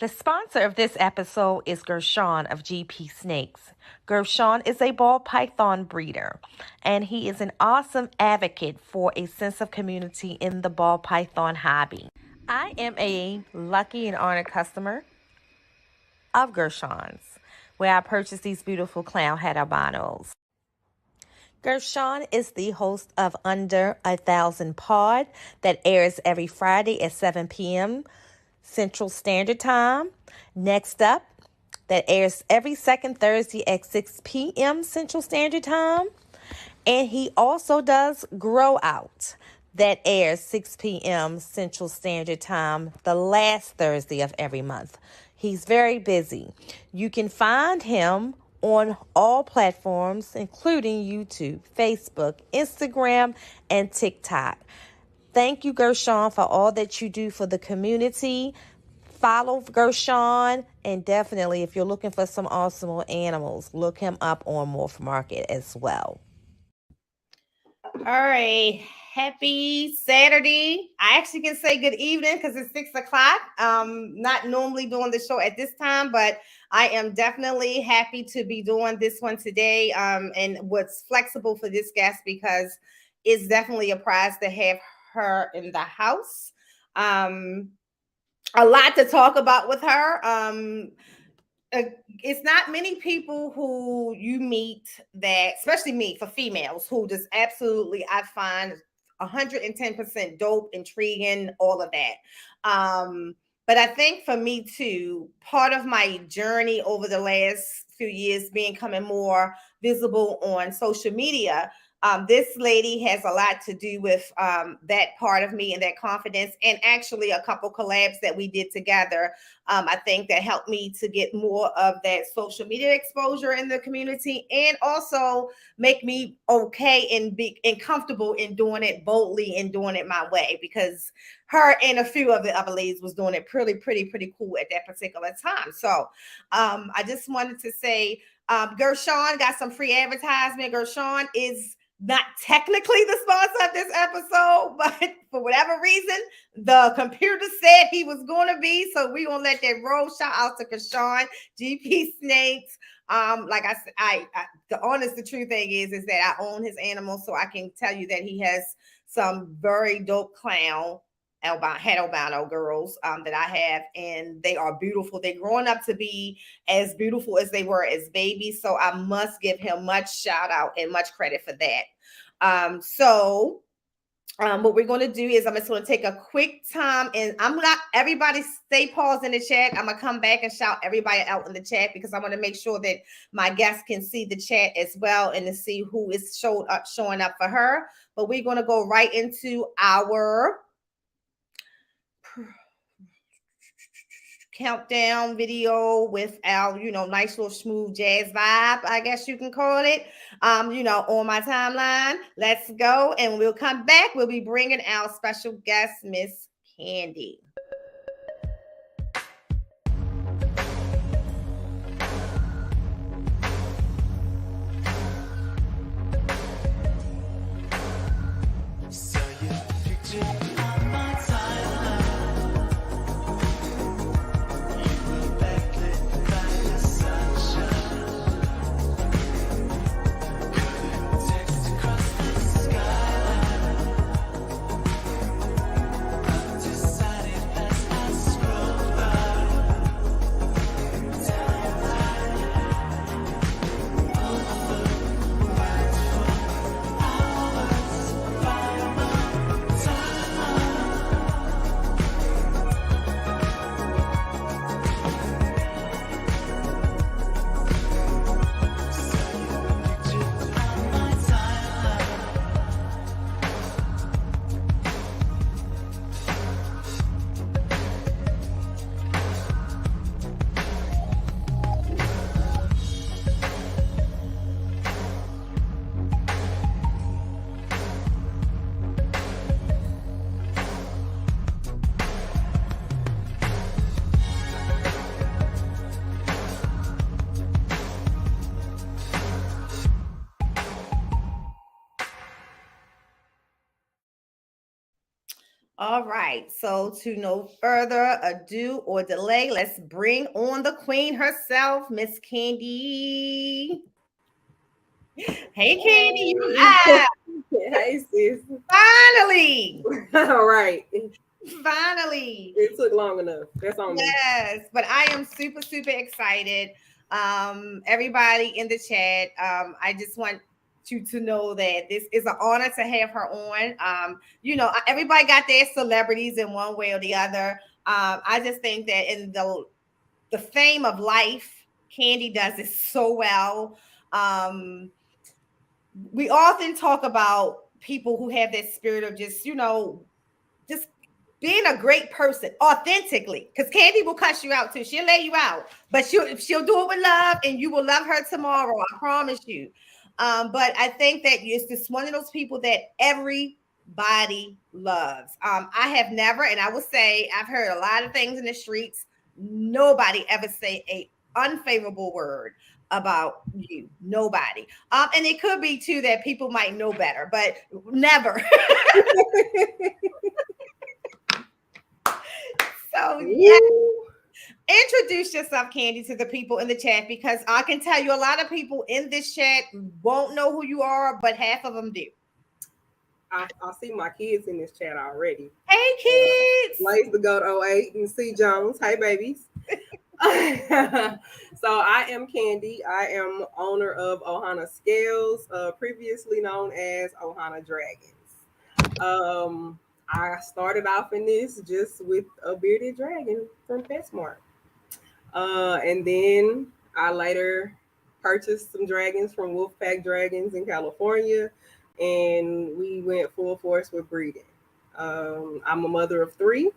The sponsor of this episode is Gershon of GP Snakes. Gershon is a ball python breeder, and he is an awesome advocate for a sense of community in the ball python hobby. I am a lucky and honored customer of Gershon's, where I purchased these beautiful clown head albinos. Gershon is the host of Under 1,000 Pod that airs every Friday at 7 p.m. Central Standard Time. Next up, that airs every second Thursday at 6 p.m. Central Standard Time. And he also does Grow Out that airs 6 p.m. Central Standard Time the last Thursday of every month. He's very busy. You can find him on all platforms, including YouTube, Facebook, Instagram, and TikTok. Thank you, Gershon, for all that you do for the community. Follow Gershon, and definitely, if you're looking for some awesome animals, look him up on Morph Market as well. All right. Happy Saturday. I actually can say good evening because it's 6 o'clock. Not normally doing the show at this time, but I am definitely happy to be doing this one today. And what's flexible for this guest because it's definitely a prize to have her in the house. A lot to talk about with her. It's not many people who you meet that, especially me for females, who just absolutely, I find 110% dope, intriguing, all of that. But I think for me too, part of my journey over the last few years becoming more visible on social media, this lady has a lot to do with that part of me and that confidence, and actually a couple collabs that we did together. I think that helped me to get more of that social media exposure in the community, and also make me okay and comfortable in doing it boldly and doing it my way, because her and a few of the other ladies was doing it pretty cool at that particular time. So I just wanted to say, Gershon got some free advertisement. Gershon is not technically the sponsor of this episode, but for whatever reason, the computer said he was going to be. So we're going to let that roll. Shout out to Gershon, GP Snakes. Like I said, the true thing is that I own his animals, so I can tell you that he has some very dope clown head albino girls that I have, and they are beautiful. They're growing up to be as beautiful as they were as babies, so I must give him much shout out and much credit for that. What we're going to do is I'm just going to take a quick time, and I'm not everybody stay paused in the chat. I'm going to come back and shout everybody out in the chat, because I want to make sure that my guests can see the chat as well and to see who is showing up for her. But we're going to go right into our countdown video with our, nice little smooth jazz vibe, I guess you can call it, on my timeline. Let's go, and we'll come back. We'll be bringing our special guest, Miss Candy. All right. So, to no further ado or delay, let's bring on the queen herself, Miss Candy. Hey, Candy, you Hey, out. hey, sis. Finally. All right. Finally. It took long enough. That's on me. Yes, but I am super, super excited. Everybody in the chat, I just want you to know that this is an honor to have her on. Everybody got their celebrities in one way or the other. I just think that in the fame of life, Candy does it so well. We often talk about people who have that spirit of just being a great person authentically, because Candy will cuss you out too. She'll lay you out, but she'll do it with love, and you will love her tomorrow. I promise you. But I think that it's just one of those people that everybody loves. I have never, and I will say, I've heard a lot of things in the streets. Nobody ever say a unfavorable word about you. Nobody. And it could be too that people might know better, but never. So yeah, Woo. introduce yourself, Candy, to the people in the chat, because I can tell you a lot of people in this chat won't know who you are, but half of them do. I see my kids in this chat already. Hey, kids. Blaze the Goat 08 and C Jones. Hey, babies. So I am Candy. I am owner of Ohana Scales, previously known as Ohana Dragons. I started off in this just with a bearded dragon from PetSmart. And then I later purchased some dragons from Wolfpack Dragons in California, and we went full force with breeding. I'm a mother of three.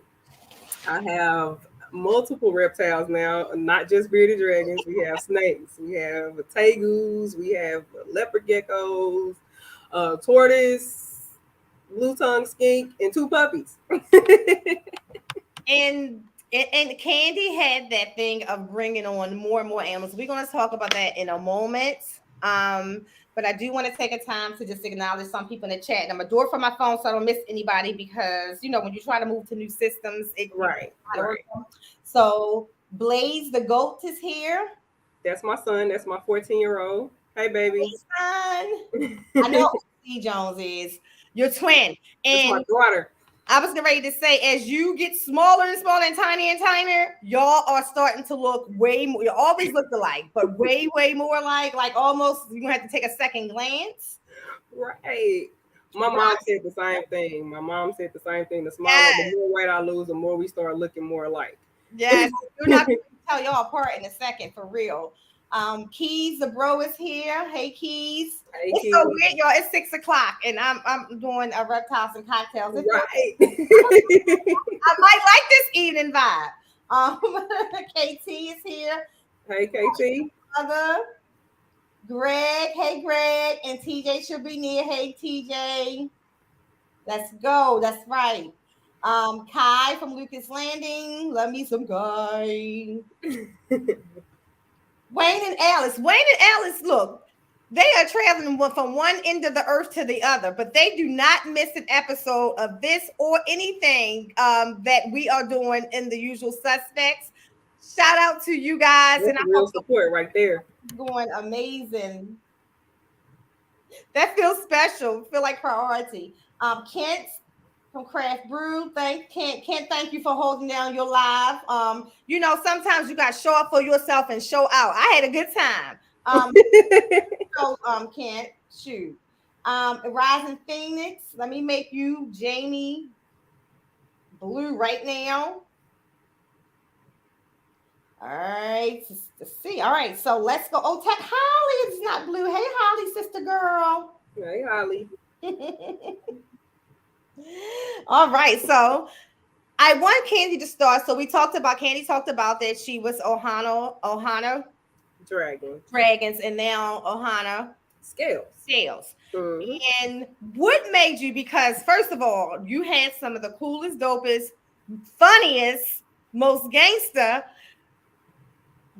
I have multiple reptiles now, not just bearded dragons. We have snakes, we have tegus, we have leopard geckos, tortoise, blue tongue skink, and two puppies. And Candy had that thing of bringing on more and more animals. We're going to talk about that in a moment. But I do want to take a time to just acknowledge some people in the chat. And I'm going to do it from my phone so I don't miss anybody, because, when you try to move to new systems, Right. So Blaze the Goat is here. That's my son. That's my 14-year-old. Hey, baby. Hey, son. I know who C. Jones is. Your twin. That's my And daughter. I was getting ready to say, as you get smaller and smaller and tinier, y'all are starting to look way more. You always looked alike, but way, way more like almost you have to take a second glance. Right. My mom said the same thing. The smaller, the more weight I lose, the more we start looking more alike. Yes, you're not going to tell y'all apart in a second, for real. Keys, the bro, is here. Hey, Keys. Hey, it's Keys. So weird, y'all. It's 6:00, and I'm doing a reptiles and cocktails. Right. I might like this evening vibe. KT is here. Hey, KT. Mother. Greg. Hey, Greg. And TJ should be near. Hey, TJ. Let's go. That's right. Kai from Lucas Landing. Love me some Kai. Wayne and Alice, look, they are traveling from one end of the earth to the other, but they do not miss an episode of this or anything that we are doing in The Usual Suspects. Shout out to you guys. That's and real support right there. Going amazing. That feels special. Feel like priority. Kent from Craft Brew. Thank you for holding down your live. Sometimes you got to show up for yourself and show out. I had a good time. Kent, shoot. Rising Phoenix. Let me make you Jamie Blue right now. All right, let's see. All right, so let's go. Oh, Holly is not blue. Hey, Holly, sister girl. Hey, Holly. All right, so I want Candy to start. So Candy talked about that she was Ohana Dragons, and now Ohana Scales. Mm-hmm. And what made you? Because first of all, you had some of the coolest, dopest, funniest, most gangster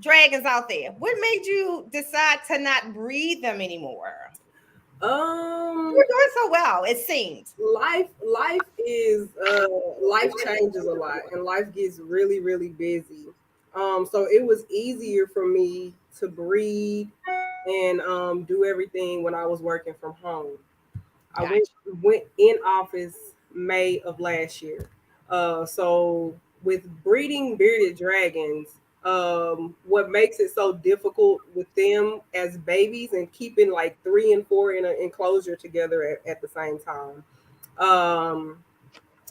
dragons out there. What made you decide to not breed them anymore? You were doing so well, it seemed. Life changes a lot, and life gets really, really busy. So it was easier for me to breed and do everything when I was working from home. I Gotcha. went in office May of last year. So with breeding bearded dragons, what makes it so difficult with them as babies and keeping like 3 and 4 in an enclosure together at the same time, um,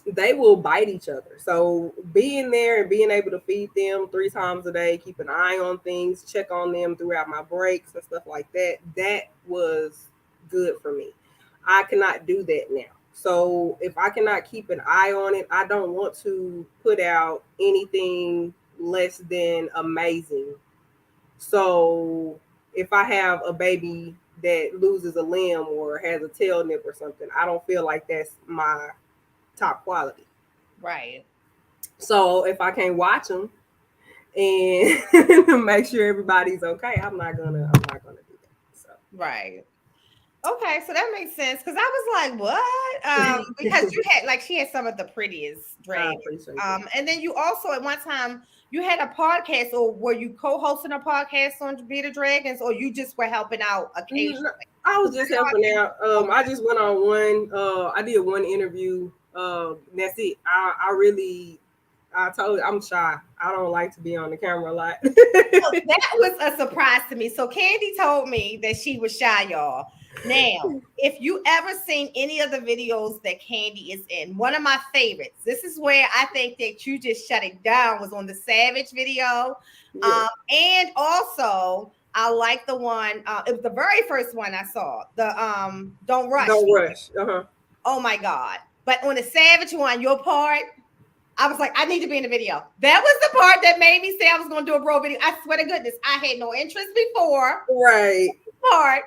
they will bite each other. So being there and being able to feed them 3 times a day, keep an eye on things, check on them throughout my breaks and stuff like that, that was good for me. I cannot do that now. So if I cannot keep an eye on it, I don't want to put out anything less than amazing. So if I have a baby that loses a limb or has a tail nip or something, I don't feel like that's my top quality. Right. So if I can't watch them and make sure everybody's okay, I'm not gonna do that. So Right. Okay, so that makes sense because I was like, what? Because you had like she had some of the prettiest I dragons. appreciate that. And then you also at one time you had a podcast, or were you co-hosting a podcast on Be the Dragons, or you just were helping out occasionally? I was just helping out. I just went on one. I did one interview. That's it. I told you I'm shy. I don't like to be on the camera a lot. So that was a surprise to me. So Candy told me that she was shy, y'all. Now, if you ever seen any of the videos that Candy is in, one of my favorites, this is where I think that you just shut it down, was on the Savage video. Yeah. And also I like the one, it was the very first one I saw, the Don't Rush. Don't rush. Uh-huh. Oh my God. But on the Savage one, your part, I was like, I need to be in the video. That was the part that made me say I was going to do a bro video. I swear to goodness, I had no interest before. Right. Part.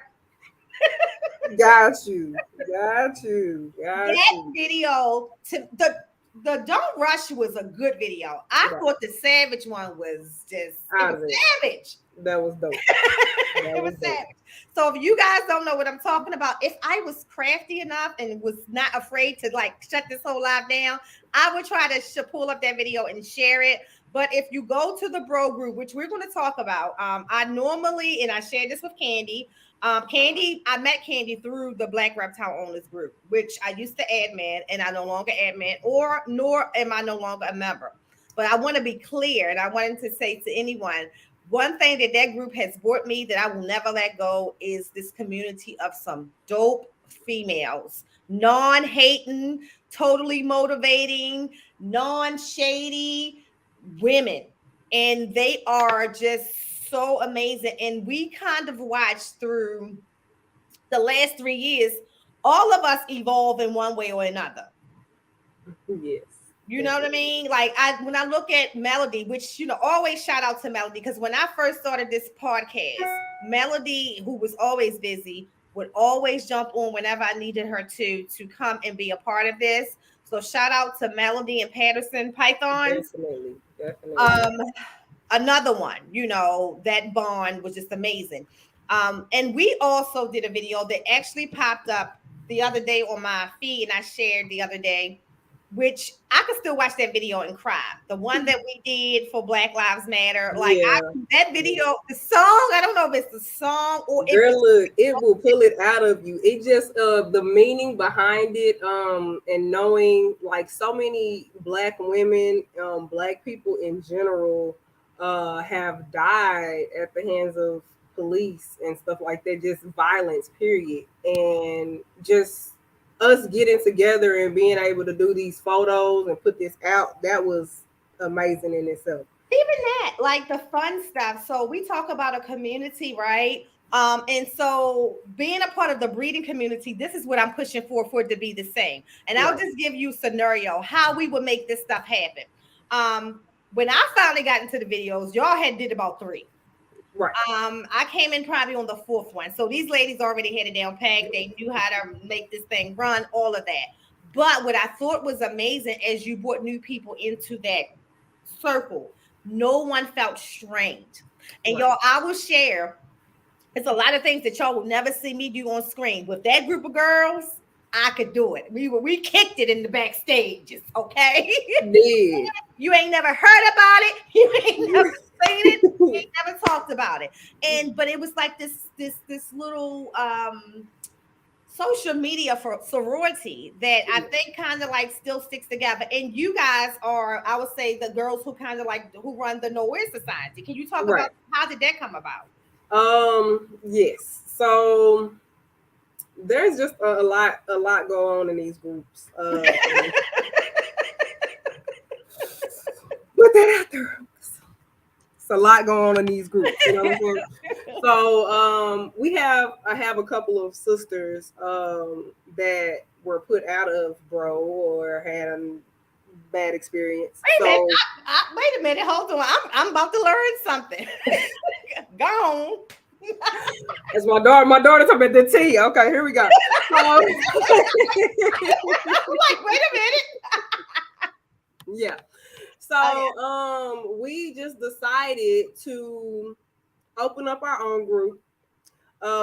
Got you. Got you. Got That you. video, to the Don't Rush was a good video. I Right. thought the Savage one was just Out it of was it. savage. That was dope. It was was dope. savage. So if you guys don't know what I'm talking about, if I was crafty enough and was not afraid to like shut this whole live down, I would try to pull up that video and share it. But if you go to the bro group, which we're going to talk about, I normally, and I shared this with Candy. Candy, I met Candy through the Black Reptile Owners group, which I used to admin, and I no longer admin, or nor am I no longer a member. But I want to be clear, and I wanted to say to anyone, one thing that that group has brought me that I will never let go is this community of some dope females, non-hating, totally motivating, non-shady women. And they are just so amazing. And we kind of watched through the last 3 years, all of us evolve in one way or another. Yes. You know what I mean? Like when I look at Melody, which always shout out to Melody, because when I first started this podcast, Melody, who was always busy, would always jump on whenever I needed her to come and be a part of this. So shout out to Melody and Patterson Pythons. Definitely. Another one, that bond was just amazing. And we also did a video that actually popped up the other day on my feed, and I shared the other day, which I could still watch that video and cry. The one that we did for Black Lives Matter, that video, the song, I don't know if it's the song or Girl, look, it will pull it out of you. It just the meaning behind it, and knowing like so many Black women, Black people in general, have died at the hands of police and stuff like that, just violence, period. And just us getting together and being able to do these photos and put this out, that was amazing in itself. Even that, like the fun stuff. So we talk about a community, right? And so being a part of the breeding community, this is what I'm pushing for it to be the same. And I'll just give you a scenario how we would make this stuff happen. When I finally got into the videos, y'all had did about 3. Right. I came in probably on the 4th one. So these ladies already had it down packed. They knew how to make this thing run, all of that. But what I thought was amazing as you brought new people into that circle, no one felt strained. And y'all, I will share It's a lot of things that y'all will never see me do on screen. With that group of girls, I could do it. We kicked it in the backstages, okay? Did. You ain't never heard about it. You ain't never seen it. You ain't never talked about it. But it was like this little social media for sorority that I think kind of like still sticks together. And you guys are, I would say, the girls who kind of like who run the Nowhere Society. Can you talk about how did that come about? Yes. So there's just a lot going on in these groups. Put that out there. It's a lot going on in these groups. You know what I'm saying? So I have a couple of sisters that were put out of bro or had a bad experience. Wait a minute, hold on. I'm about to learn something. Go on. It's my daughter. My daughter talking about the tea. Okay, here we go. I'm like, wait a minute. Yeah. So we just decided to open up our own group.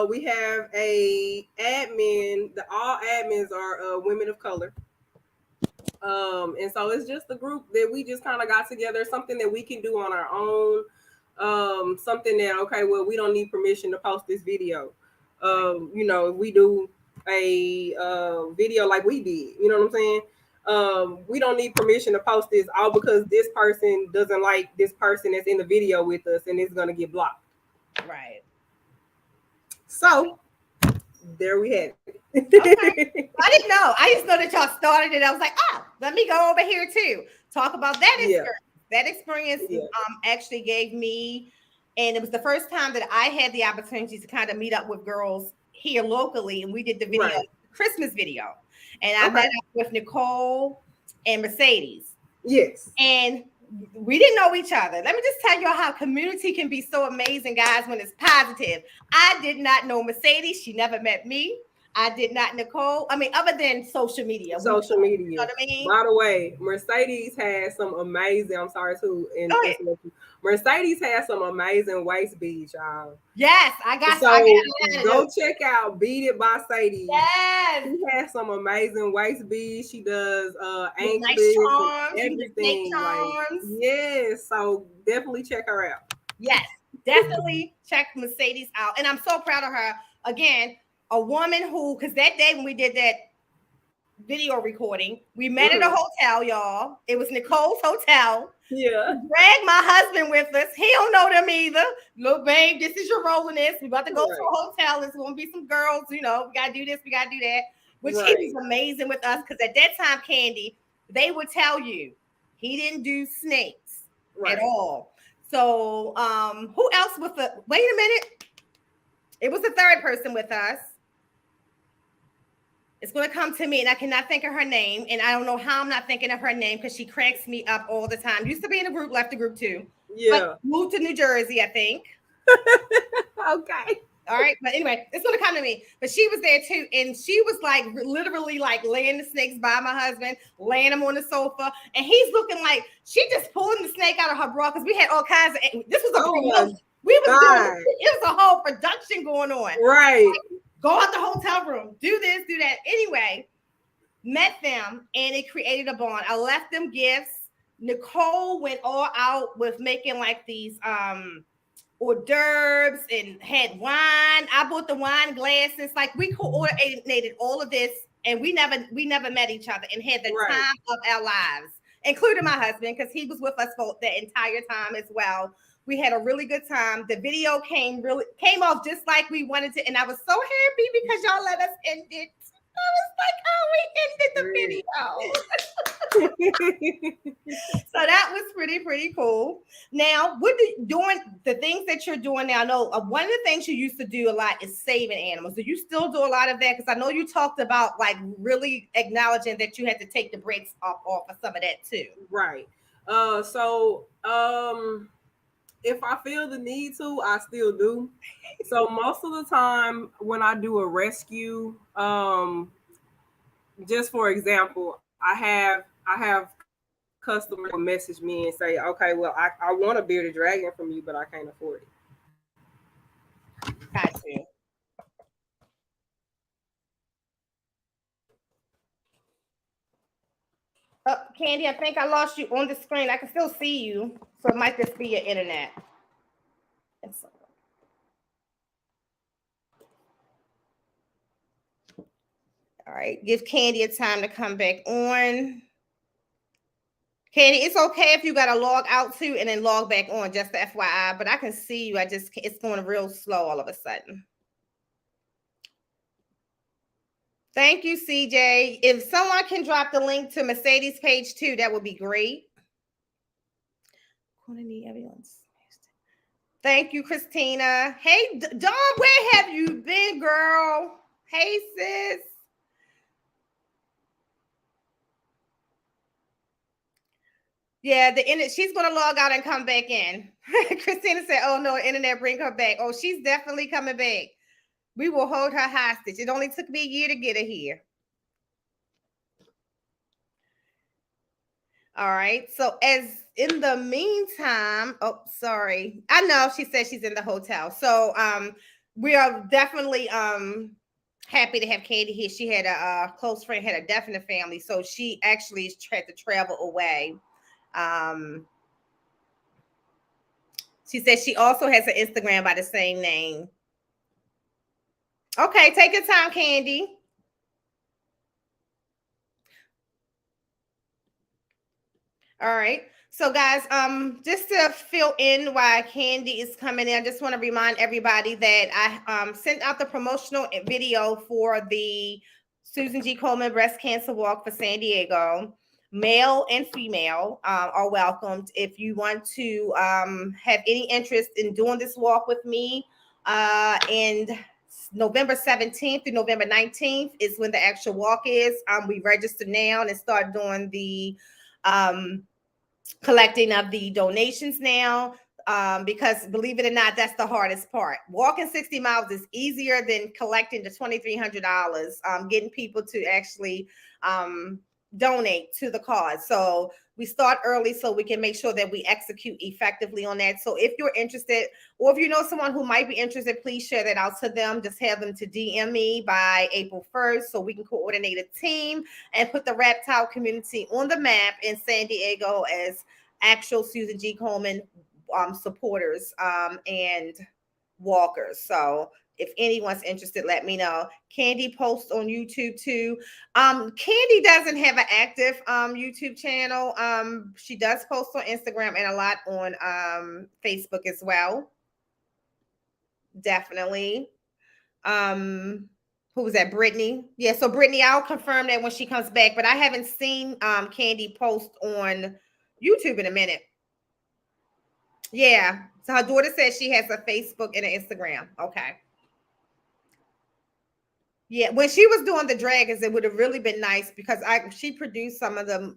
We have a admin. All admins are women of color. And so it's just a group that we just kind of got together, something that we can do on our own. Something that, okay, well, we don't need permission to post this video. You know, if we do a video like we did, you know what I'm saying? We don't need permission to post this all because this person doesn't like this person that's in the video with us and it's gonna get blocked. Right. So there we had it. Okay. I didn't know. I just know that y'all started it. I was like, oh, let me go over here too. Talk about that experience. That experience actually gave me, and it was the first time that I had the opportunity to kind of meet up with girls here locally, and we did the video, Christmas video. And I met up with Nicole and Mercedes. Yes. And we didn't know each other. Let me just tell you how community can be so amazing, guys, when it's positive. I did not know Mercedes. She never met me. I did not Nicole. I mean, other than social media. Social media. You know what I mean? By the way, Mercedes has some amazing, I'm sorry too. Mercedes has some amazing waist beads, y'all. Yes, I got go check out Beat It by Sadie. Yes. She has some amazing waist beads. She does anklets, nice charms, everything. Yes. So definitely check her out. Yes, definitely check Mercedes out. And I'm so proud of her. Again, a woman who, because that day when we did that video recording, we met at a hotel, y'all. It was Nicole's hotel. Yeah. Dragged my husband with us. He don't know them either. Look, babe, this is your role in this. We about to go to a hotel. There's going to be some girls, you know, we got to do this, we got to do that. Which he was amazing with us because at that time, Candy, they would tell you he didn't do snakes at all. So who else with the, wait a minute. It was the third person with us. It's going to come to me, and I cannot think of her name, and I don't know how I'm not thinking of her name because she cracks me up all the time. Used to be in a group, left the group too. Yeah. But moved to New Jersey, I think. Okay. All right. But anyway, it's going to come to me. But she was there too, and she was like literally like laying the snakes by my husband, laying them on the sofa, and he's looking like she just pulling the snake out of her bra because we had all kinds of. This was a promotion. We was doing it was a whole production going on. Right. Like, go out the hotel room, do this, do that. Anyway, met them and it created a bond. I left them gifts. Nicole went all out with making like these hors d'oeuvres and had wine. I bought the wine glasses. Like we coordinated all of this, and we never met each other and had the time of our lives, including my husband, because he was with us for the entire time as well. We had a really good time. The video came off just like we wanted to, and I was so happy because y'all let us end it. I was like, oh, we ended the video. So that was pretty cool. Now, doing the things that you're doing now? I know one of the things you used to do a lot is saving animals. Do you still do a lot of that? Because I know you talked about like really acknowledging that you had to take the brakes off of some of that too. Right. If I feel the need to, I still do. So most of the time when I do a rescue, just for example, I have customers who message me and say, okay, well, I want a bearded dragon from you, but I can't afford it. Got to. Oh, Candy, I think I lost you on the screen. I can still see you, so it might just be your internet. All right, give Candy a time to come back on. Candy, it's okay if you got to log out too and then log back on, just the FYI. But I can see you. It's going real slow all of a sudden. Thank you, CJ. If someone can drop the link to Mercedes page too, that would be great. Thank you, Christina. Hey, Dawn, where have you been, girl? Hey, sis. Yeah, she's going to log out and come back in. Christina said, oh, no, internet, bring her back. Oh, she's definitely coming back. We will hold her hostage. It only took me a year to get her here. All right. So as in the meantime, oh, sorry. I know she said she's in the hotel. So we are definitely happy to have Katie here. She had a close friend, had a death in the family. So she actually tried to travel away. She said she also has an Instagram by the same name. Okay, take your time, Candy. All right. So guys, just to fill in why Candy is coming in, I just want to remind everybody that I sent out the promotional video for the Susan G. Komen Breast Cancer Walk for San Diego. Male and female are welcomed. If you want to have any interest in doing this walk with me, and November 17th through November 19th is when the actual walk is. We register now and start doing the collecting of the donations now, because believe it or not, that's the hardest part. Walking 60 miles is easier than collecting the $2,300, getting people to actually donate to the cause. So we start early so we can make sure that we execute effectively on that. So if you're interested, or if you know someone who might be interested, please share that out to them. Just have them to DM me by April 1st so we can coordinate a team and put the reptile community on the map in San Diego as actual Susan G. Komen supporters and walkers. So if anyone's interested, let me know. Candy posts on YouTube too. Candy doesn't have an active YouTube channel. She does post on Instagram and a lot on Facebook as well. Definitely. Who was that? Brittany. Yeah, so Brittany, I'll confirm that when she comes back, but I haven't seen Candy post on YouTube in a minute. Yeah. So her daughter says she has a Facebook and an Instagram. Okay. Yeah, when she was doing the dragons, it would have really been nice because she produced some of the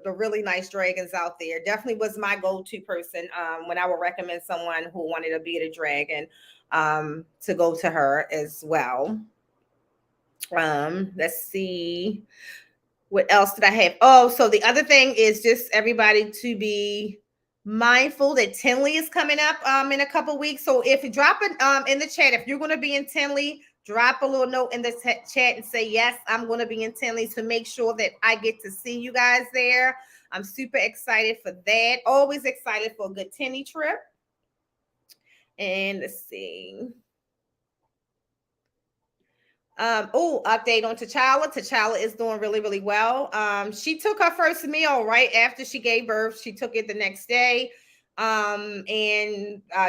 really nice dragons out there. Definitely was my go-to person when I would recommend someone who wanted to be a dragon to go to her as well. Let's see. What else did I have? Oh, so the other thing is just everybody to be mindful that Tinley is coming up in a couple weeks. So if you drop it in the chat, if you're going to be in Tinley, drop a little note in the chat and say, yes, I'm going to be in Tinley, to make sure that I get to see you guys there. I'm super excited for that. Always excited for a good Tinley trip. And let's see. Update on T'Challa. T'Challa is doing really, really well. She took her first meal right after she gave birth. She took it the next day.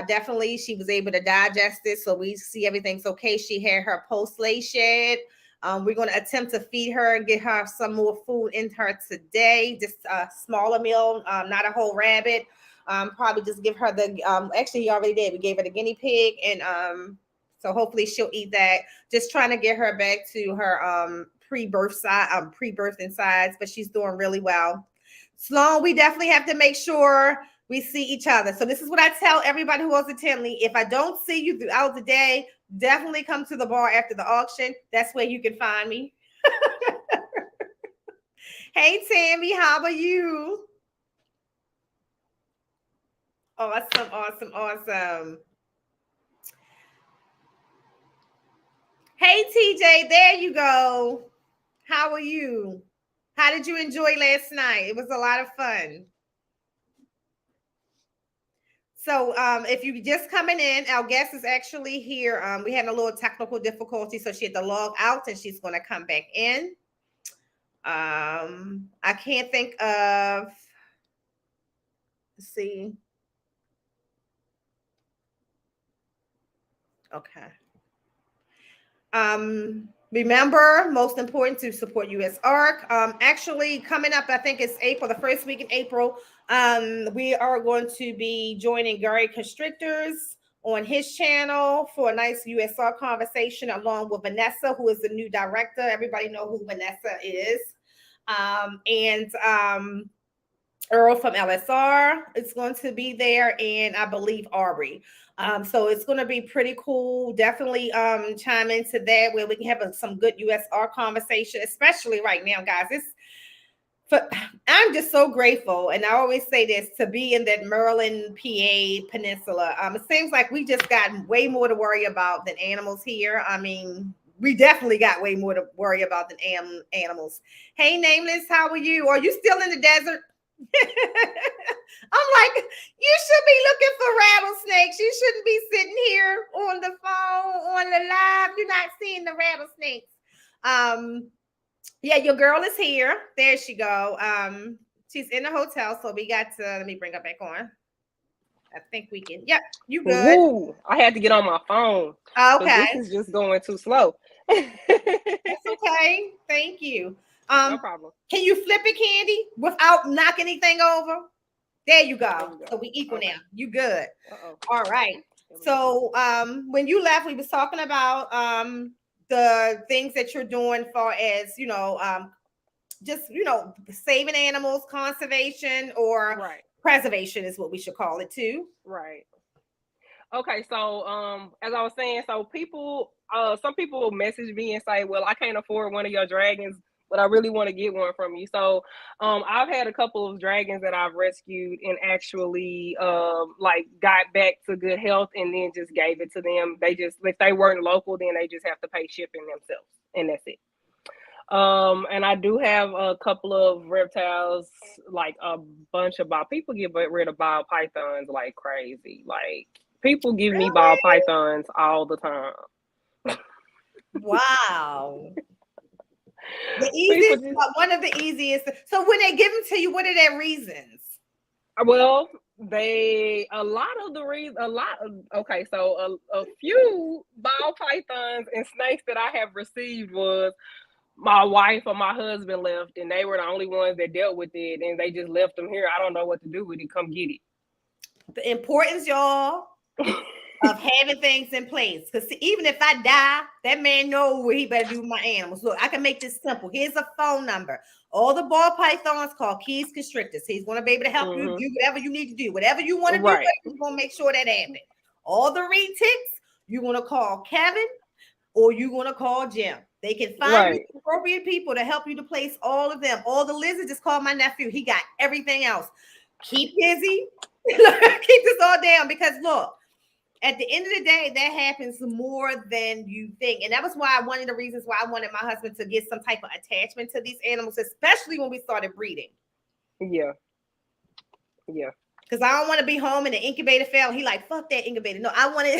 Definitely she was able to digest it. So we see everything's okay. She had her post-lay shed. We're going to attempt to feed her and get her some more food in her today. Just a smaller meal, not a whole rabbit. Probably just give her the, actually he already did. We gave her the guinea pig, and so hopefully she'll eat that. Just trying to get her back to her pre-birthing size, but she's doing really well. Sloan, we definitely have to make sure we see each other. So this is what I tell everybody who goes to Tinley. If I don't see you throughout the day, definitely come to the bar after the auction. That's where you can find me. Hey, Tammy, how are you? Awesome, awesome, awesome. Hey, TJ, there you go. How are you? How did you enjoy last night? It was a lot of fun. So, if you just coming in, our guest is actually here. We had a little technical difficulty, so she had to log out, and she's going to come back in. I can't think of. Let's see. Okay. Remember, most important to support US ARC. Actually, coming up, I think it's April, the first week in April. We are going to be joining Gary Constrictors on his channel for a nice USR conversation, along with Vanessa, who is the new director. Everybody know who Vanessa is. And Earl from LSR is going to be there, and I believe Aubrey. So it's going to be pretty cool. Definitely chime into that where we can have some good USR conversation, especially right now, guys. I'm just so grateful, and I always say this, to be in that Maryland, PA peninsula. It seems like we just got way more to worry about than animals here. I mean, we definitely got way more to worry about than animals. Hey, Nameless, how are you? Are you still in the desert? I'm like, you should be looking for rattlesnakes. You shouldn't be sitting here on the phone, on the live. You're not seeing the rattlesnakes. Yeah, your girl is here. There she go. She's in the hotel, so we got to, let me bring her back on. I think we can. Yep, you good. Ooh, I had to get on my phone. Okay. This is just going too slow. That's okay. Thank you. No problem. Can you flip it, Candy, without knocking anything over? There you go. So we equal now. You good. All right. So when you left, we was talking about the things that you're doing far as, just, saving animals, conservation, or preservation is what we should call it too. Right. Okay, so as I was saying, so people, some people will message me and say, well, I can't afford one of your dragons, but I really want to get one from you. So I've had a couple of dragons that I've rescued and actually got back to good health, and then just gave it to them. They just, if they weren't local, then they just have to pay shipping themselves, and that's it. And I do have a couple of reptiles, like a bunch of people get rid of ball pythons like crazy. Like, people give me ball pythons all the time. Wow. The easiest, one of the easiest. So when they give them to you, what are their reasons? Well, a few ball pythons and snakes that I have received was my wife or my husband left, and they were the only ones that dealt with it, and they just left them here. I don't know what to do with it. Come get it. The importance, y'all, of having things in place. Because even if I die, that man knows what he better do with my animals. Look, I can make this simple. Here's a phone number. All the ball pythons call Keys Constrictors. He's going to be able to help you do whatever you need to do. Whatever you want to do, he's going to make sure that happens. All the retics, you're going to call Kevin or you're going to call Jim. They can find you appropriate people to help you to place all of them. All the lizards, just call my nephew. He got everything else. Keep busy. Keep this all down, because look, at the end of the day, that happens more than you think. And that was why one of the reasons why I wanted my husband to get some type of attachment to these animals, especially when we started breeding. Yeah. Because I don't want to be home and the incubator fell. He like, fuck that incubator. No, I want it.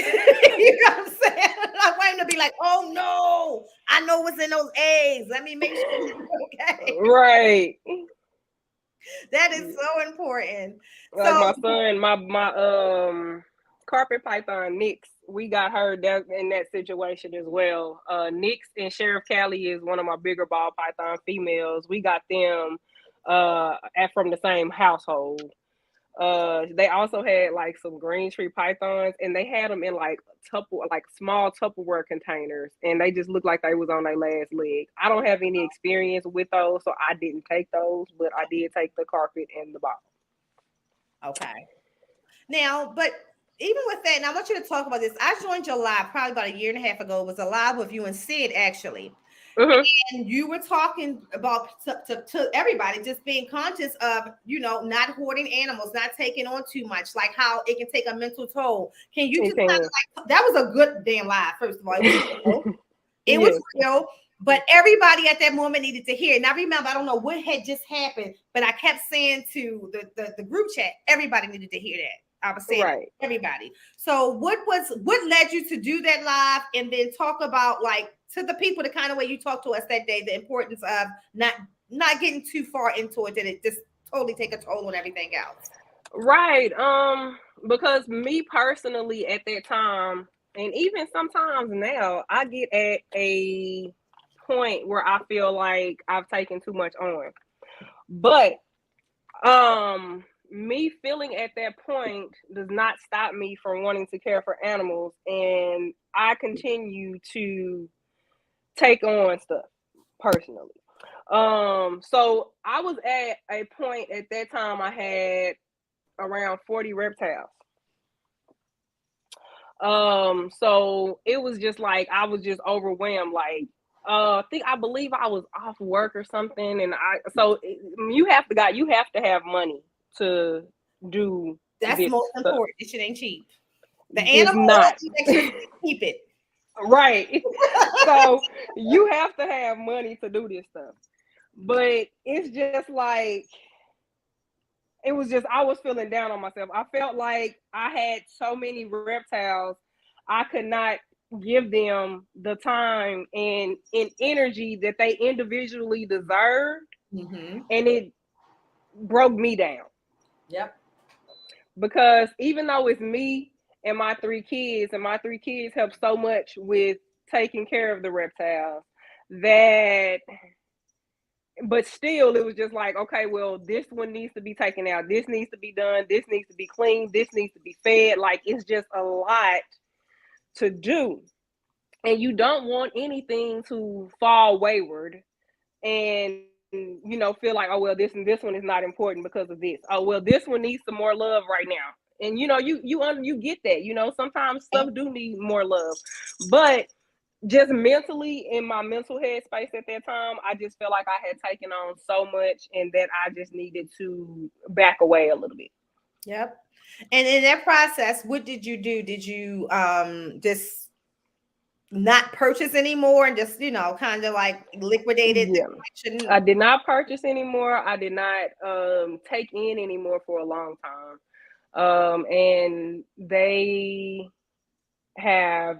You know what I'm saying? I want him to be like, oh no, I know what's in those eggs. Let me make sure he's okay. Right. That is so important. Like my son, my carpet python Nix, we got her in that situation as well. Nix and Sheriff Callie is one of my bigger ball python females. We got them from the same household. They also had like some green tree pythons, and they had them in like small Tupperware containers, and they just looked like they was on their last leg. I don't have any experience with those, so I didn't take those, but I did take the carpet and the ball. Okay. Now, but even with that, and I want you to talk about this. I joined your live probably about a year and a half ago. It was a live with you and Sid, actually. And you were talking about to everybody just being conscious of, not hoarding animals, not taking on too much, like how it can take a mental toll. Can you just that was a good damn live, first of all. It was Yes. real, but everybody at that moment needed to hear it. And I remember, I don't know what had just happened, but I kept saying to the group chat, everybody needed to hear that. I was saying Right. everybody. So what led you to do that live, and then talk about, like, to the people, the kind of way you talked to us that day, the importance of not getting too far into it, that it just totally take a toll on everything else. Right. Because me personally at that time, and even sometimes now, I get at a point where I feel like I've taken too much on. But me feeling at that point does not stop me from wanting to care for animals, and I continue to take on stuff personally. So I was at a point at that time, I had around 40 reptiles. So it was just like I was just overwhelmed. Like, I believe I was off work or something, and you have to have money to do That's this most stuff. important. This shit ain't cheap. The It's animal, not. you make sure you keep it. Right. So you have to have money to do this stuff. But it's just like, it was just, I was feeling down on myself. I felt like I had so many reptiles, I could not give them the time and energy that they individually deserved. Mm-hmm. And it broke me down. Yep. Because even though it's me and my three kids, and my three kids help so much with taking care of the reptiles, but still it was just like, okay, well, this one needs to be taken out, this needs to be done, this needs to be cleaned, this needs to be fed. Like, it's just a lot to do, and you don't want anything to fall wayward and feel like, oh well, this one is not important because of this. Oh well, this one needs some more love right now. And you get that. Sometimes stuff do need more love, but just mentally, in my mental headspace at that time, I just felt like I had taken on so much, and that I just needed to back away a little bit. Yep. And in that process, what did you do? Did you just not purchase anymore and just, kind of like liquidated the collection? I did not purchase anymore. I did not take in anymore for a long time. And they have,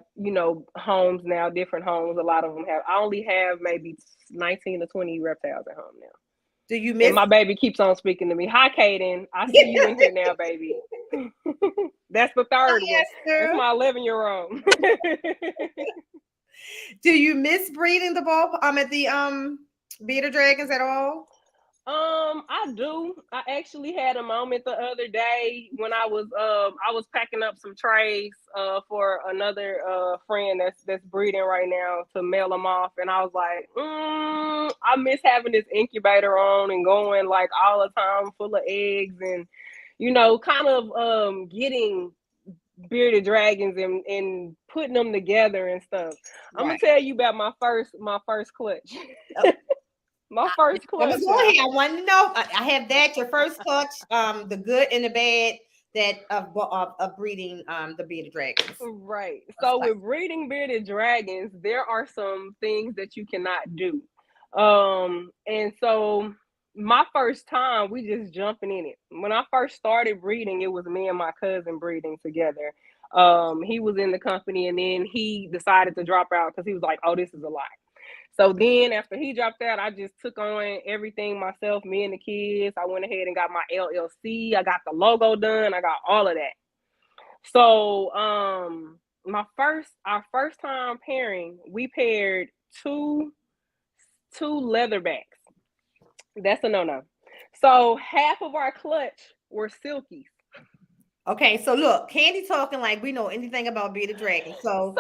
homes now, different homes. A lot of them have. I only have maybe 19 to 20 reptiles at home now. Do you miss? And my baby keeps on speaking to me. Hi, Kaden. I see you in here now, baby. That's the third one. That's my 11-year-old. Do you miss breeding the ball at the bearded dragons at all? I do. I actually had a moment the other day when I was packing up some trays for another friend that's breeding right now to mail them off, and I was like, I miss having this incubator on and going like all the time full of eggs, and kind of getting bearded dragons and putting them together and stuff. Right. I'm gonna tell you about my first clutch. My first clutch. I want to know. I have that. Your first clutch, the good and the bad that of breeding the bearded dragons. Right. So with breeding bearded dragons, there are some things that you cannot do. And so my first time, we just jumping in it. When I first started breeding, it was me and my cousin breeding together. He was in the company, and then he decided to drop out because he was like, oh, this is a lot. So then after he dropped out, I just took on everything myself, me and the kids. I went ahead and got my LLC. I got the logo done. I got all of that. So our first time pairing, we paired two leatherbacks. That's a no-no. So half of our clutch were silkies. Okay, so look, Candy talking like we know anything about bearded dragons. So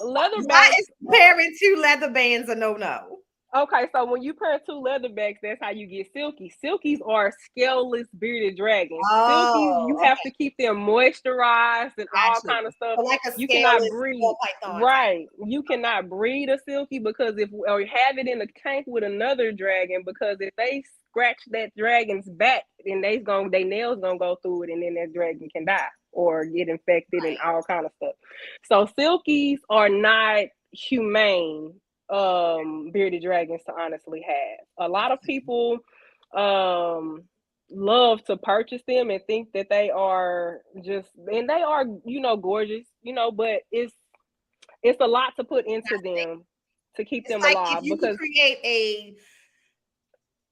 leatherbacks. Why is pairing two leather bands a no-no? Okay, so when you pair two leatherbacks, that's how you get silkies. Silkies are scaleless bearded dragons. Silkies, you have to keep them moisturized and all kind of stuff. So like you cannot breed. Right. You canaot breed a silky because or have it in a tank with another dragon, because if they scratch that dragon's back, then their nails gonna go through it, and then that dragon can die or get infected and all kind of stuff. So silkies are not humane bearded dragons to honestly have. A lot of people love to purchase them and think that they are just, and they are, gorgeous, but it's a lot to put into them to keep It's them like if alive you could because create a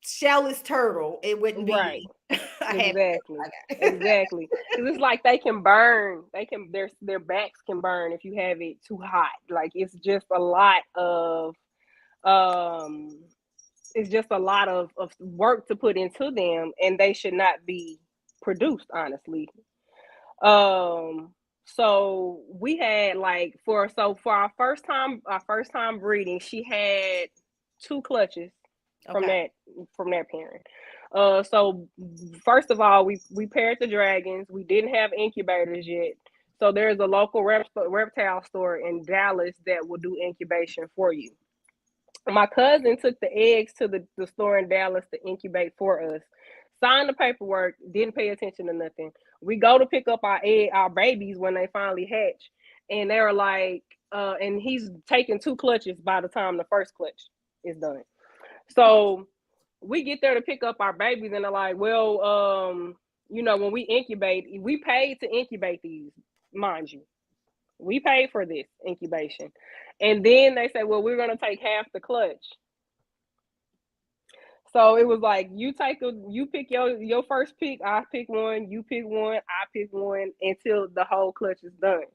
shellless turtle, it wouldn't right. be a happy Exactly. turtle. Exactly. Because it's like they can burn. They can their backs can burn if you have it too hot. Like it's um just a lot of work to put into them, and they should not be produced, honestly. So we had like for our first time breeding, she had two clutches from Okay. that parent. So first of all, we paired the dragons. We didn't have incubators yet. So there's a local reptile store in Dallas that will do incubation for you. My cousin took the eggs to the store in Dallas to incubate for us. Signed the paperwork, didn't pay attention to nothing. We go to pick up our babies when they finally hatch, and they're like, and he's taking two clutches by the time the first clutch is done. So we get there to pick up our babies, and they're like, well, when we incubate, we paid to incubate these, mind you. We paid for this incubation. And then they say, well, we're going to take half the clutch. So it was like you pick your first pick, I pick one, you pick one, I pick one until the whole clutch is done.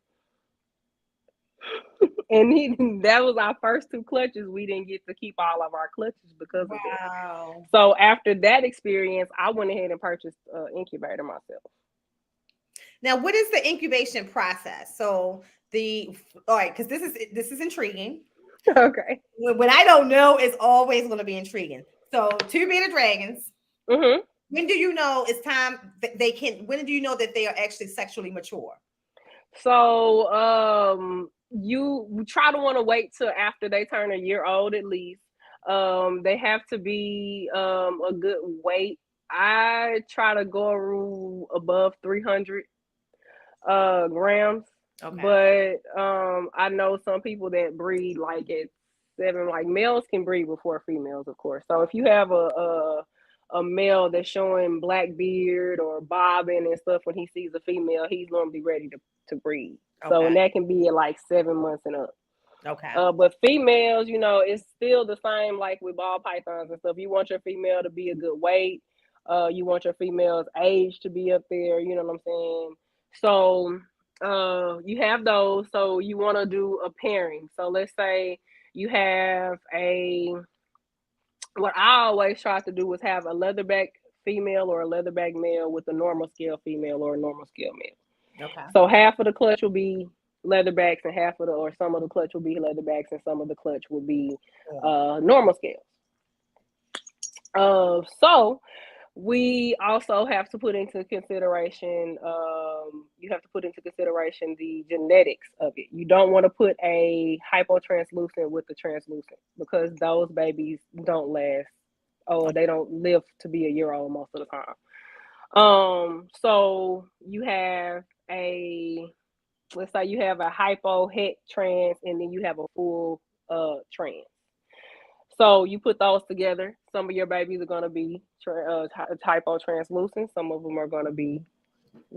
And that was our first two clutches. We didn't get to keep all of our clutches because of it. Wow. So after that experience, I went ahead and purchased an incubator myself. Now, what is the incubation process? So all right, because this is intriguing. Okay. When I don't know, it's always going to be intriguing. So, two bearded dragons. Mm-hmm. When do you know it's time that they can? When do you know that they are actually sexually mature? So, you try to want to wait till after they turn a year old at least. They have to be a good weight. I try to go above 300 grams. Okay. But I know some people that breed like at 7. Like males can breed before females, of course. So if you have a male that's showing black beard or bobbing and stuff when he sees a female, he's normally ready to breed. So Okay. and that can be at like 7 months and up. Okay. But females, it's still the same like with ball pythons and stuff. You want your female to be a good weight. You want your female's age to be up there. You know what I'm saying? So you have those. So you want to do a pairing. So let's say you have what I always try to do is have a leatherback female or a leatherback male with a normal scale female or a normal scale male. Okay. So half of the clutch will be leatherbacks and some of the clutch will be leatherbacks and some of the clutch will be normal scales. So we also have to put into consideration the genetics of it. You don't want to put a hypotranslucent with the translucent because those babies don't last. They don't live to be a year old most of the time. So you have let's say you have a hypo het trans and then you have a full trans. So you put those together. Some of your babies are going to be hypo translucent. Some of them are going to be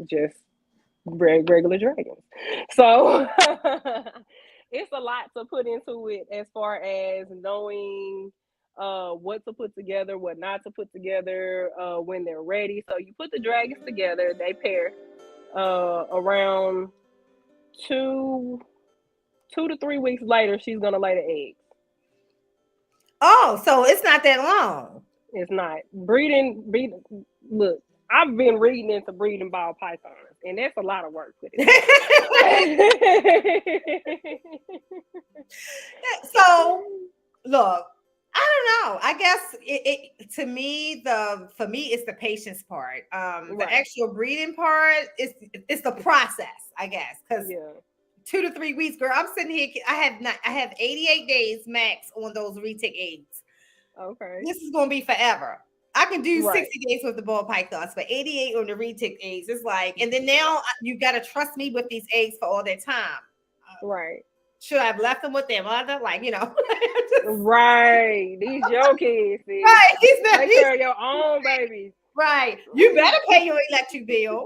just regular dragons. So it's a lot to put into it as far as knowing what to put together, what not to put together when they're ready. So you put the dragons together, they pair around 2 to 3 weeks later, she's going to lay the eggs. Oh, so it's not that long. It's not. Breeding, look, I've been reading into breeding ball pythons, and that's a lot of work with it. So, look, I don't know. I guess to me, for me, it's the patience part. The actual breeding part it's the process, I guess, because 2 to 3 weeks, girl. I'm sitting here. I have 88 days max on those retic eggs. Okay. This is gonna be forever. I can do 60 days with the ball pythons, but 88 on the retic eggs. It's like, and then now you gotta trust me with these eggs for all that time. Right. Should I have left them with their mother? Like, Right. These your kids, sis. Right. Take care of your own babies. Right. You better pay your electric bill.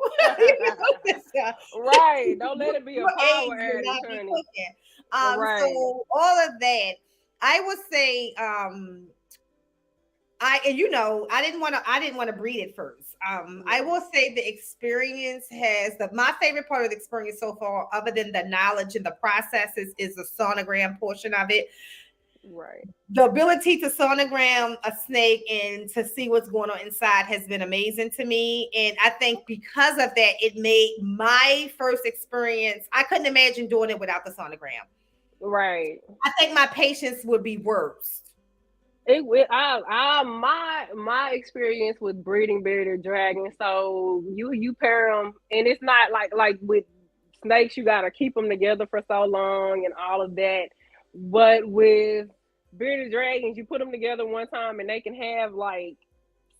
Right. Don't let it be a power addict, honey. Right. So all of that, I would say, I didn't want to breed it first. I will say the experience my favorite part of the experience so far, other than the knowledge and the processes, is the sonogram portion of it. Right. The ability to sonogram a snake and to see what's going on inside has been amazing to me. And I think because of that, it made my first experience, I couldn't imagine doing it without the sonogram. Right. I think my patience would be worse. My experience with breeding bearded dragons. So you pair them, and it's not like with snakes, you gotta keep them together for so long and all of that. But with bearded dragons, you put them together one time, and they can have like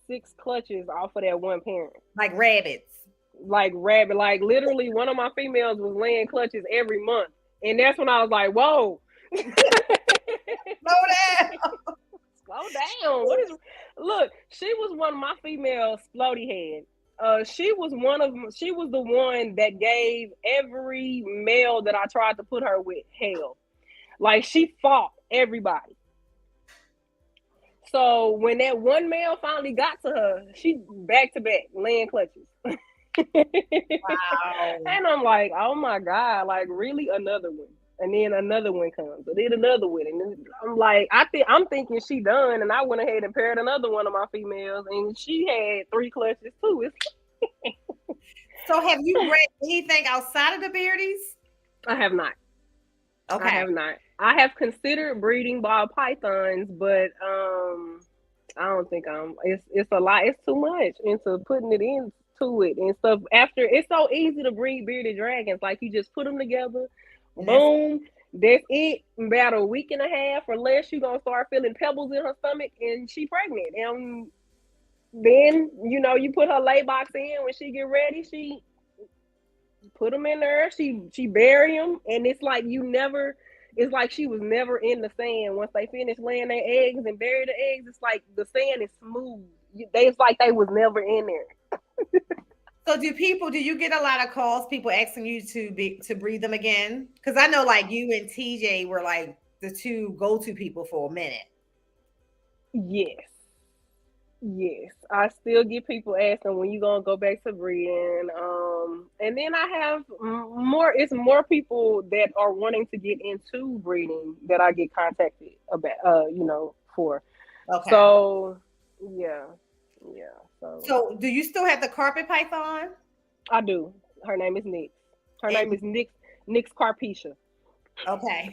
6 clutches off of that one parent. Like rabbits. Like literally, one of my females was laying clutches every month, and that's when I was like, "Whoa, slow down." Slow down. Look, she was one of my females, Floaty Head. She was the one that gave every male that I tried to put her with hell. Like, she fought everybody. So when that one male finally got to her, she back to back laying clutches. Wow. And I'm like, oh my God, like, really, another one. And then another one comes, and then another one, and I'm like, I'm thinking she done, and I went ahead and paired another one of my females, and she had 3 clutches too. So, have you read anything outside of the beardies? I have not. Okay. I have not. I have considered breeding ball pythons, but I don't think it's a lot. It's too much into putting it into it and stuff. After, it's so easy to breed bearded dragons. Like, you just put them together. Boom, that's it. About a week and a half or less, you're gonna start feeling pebbles in her stomach, and she pregnant. And then you put her lay box in. When she get ready, she put them in there. She bury them, and it's like it's like she was never in the sand. Once they finish laying their eggs and bury the eggs, it's like the sand is smooth. It's like they was never in there. So do you get a lot of calls, people asking you to breed them again? Because I know, like, you and TJ were like the 2 go-to people for a minute. Yes. I still get people asking when you gonna go back to breeding. And then I have more people that are wanting to get into breeding that I get contacted about, for. Okay. So yeah. So do you still have the carpet python? I do. Her name is Nix. Name is Nix Carpetia. Okay.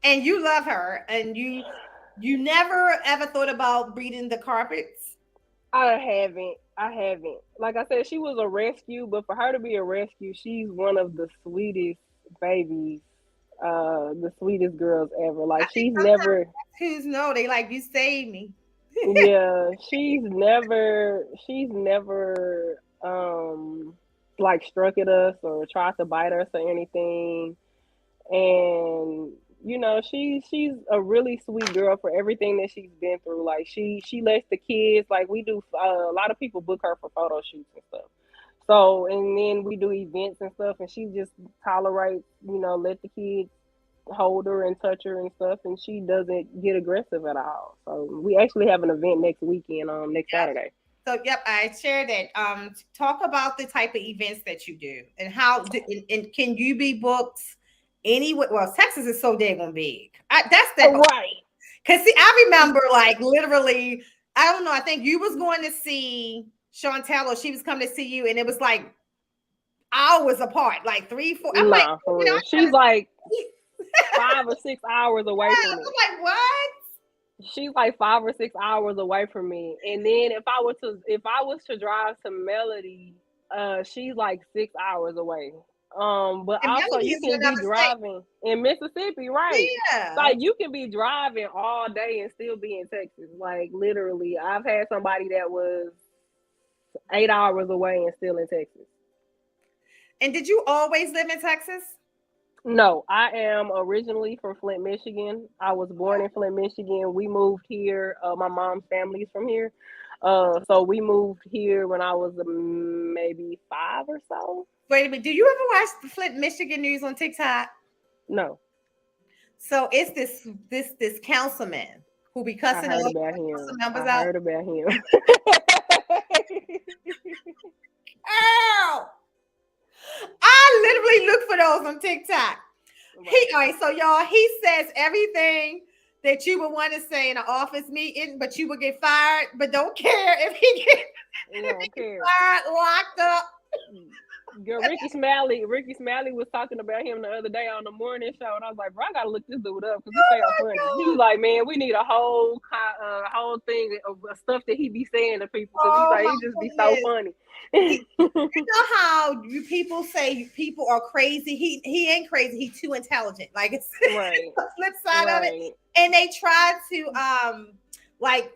And you love her, and you never ever thought about breeding the carpets? I haven't. Like I said, she was a rescue, but for her to be a rescue, she's one of the sweetest babies, the sweetest girls ever. Like, she's never. They like, you saved me. Yeah, she's never like struck at us or tried to bite us or anything. And she's a really sweet girl for everything that she's been through. Like, she lets the kids, like, we do a lot of people book her for photo shoots and stuff. So, and then we do events and stuff, and she just tolerates, let the kids hold her and touch her and stuff, and she doesn't get aggressive at all. So we actually have an event next weekend, next Saturday. So I shared that. Talk about the type of events that you do, and how and can you be booked anywhere? Well, Texas is so daggone big. That's right. Because see, I remember, like, literally, I don't know. I think you was going to see Chantel, or she was coming to see you, and it was like hours apart, like 3, 4. I'm like, she's like 5 or 6 hours away from me. I'm like, what? She's like 5 or 6 hours away from me. And then if I was to drive to Melody, she's like 6 hours away. But and also you can be driving in Mississippi, right? Yeah. Like, you can be driving all day and still be in Texas. Like, literally, I've had somebody that was 8 hours away and still in Texas. And did you always live in Texas? No, I am originally from Flint, Michigan. I was born in Flint, Michigan. We moved here. My mom's family's from here. So we moved here when I was maybe 5 or so. Wait a minute. Do you ever watch the Flint, Michigan news on TikTok? No, So it's this councilman who be I cussing heard all about the him. council members I out. heard about him. Ow! I literally look for those on TikTok. Right. All right, so y'all, he says everything that you would want to say in an office meeting, but you would get fired, but don't care if he gets fired, locked up. Girl, Ricky Smiley was talking about him the other day on the morning show, and I was like, bro, I gotta look this dude up because this sounds funny. God. He was like, man, we need a whole thing of stuff that he be saying to people because he's like, he just be so funny. You know how people say people are crazy? He ain't crazy. He's too intelligent. Like it's right. the flip side of it. And they try to like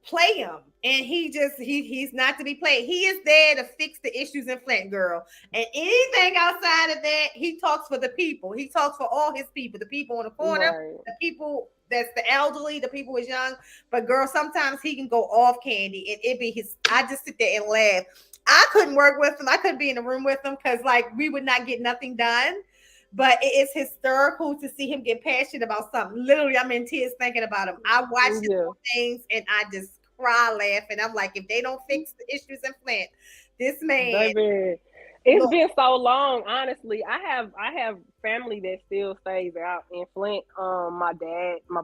play him, and he's not to be played. He is there to fix the issues in Flint, girl. And anything outside of that, he talks for the people. He talks for all his people, the people on the corner, the people that's the elderly, the people who's young. But girl, sometimes he can go off candy, and it be his. I just sit there and laugh. I couldn't work with him. I couldn't be in the room with him because like we would not get nothing done. But it is hysterical to see him get passionate about something. Literally, I'm in tears thinking about him. I watch his things and I just cry laughing. I'm like, if they don't fix the issues in Flint, this man. Baby, it's been so long. Honestly, I have family that still stays out in Flint. My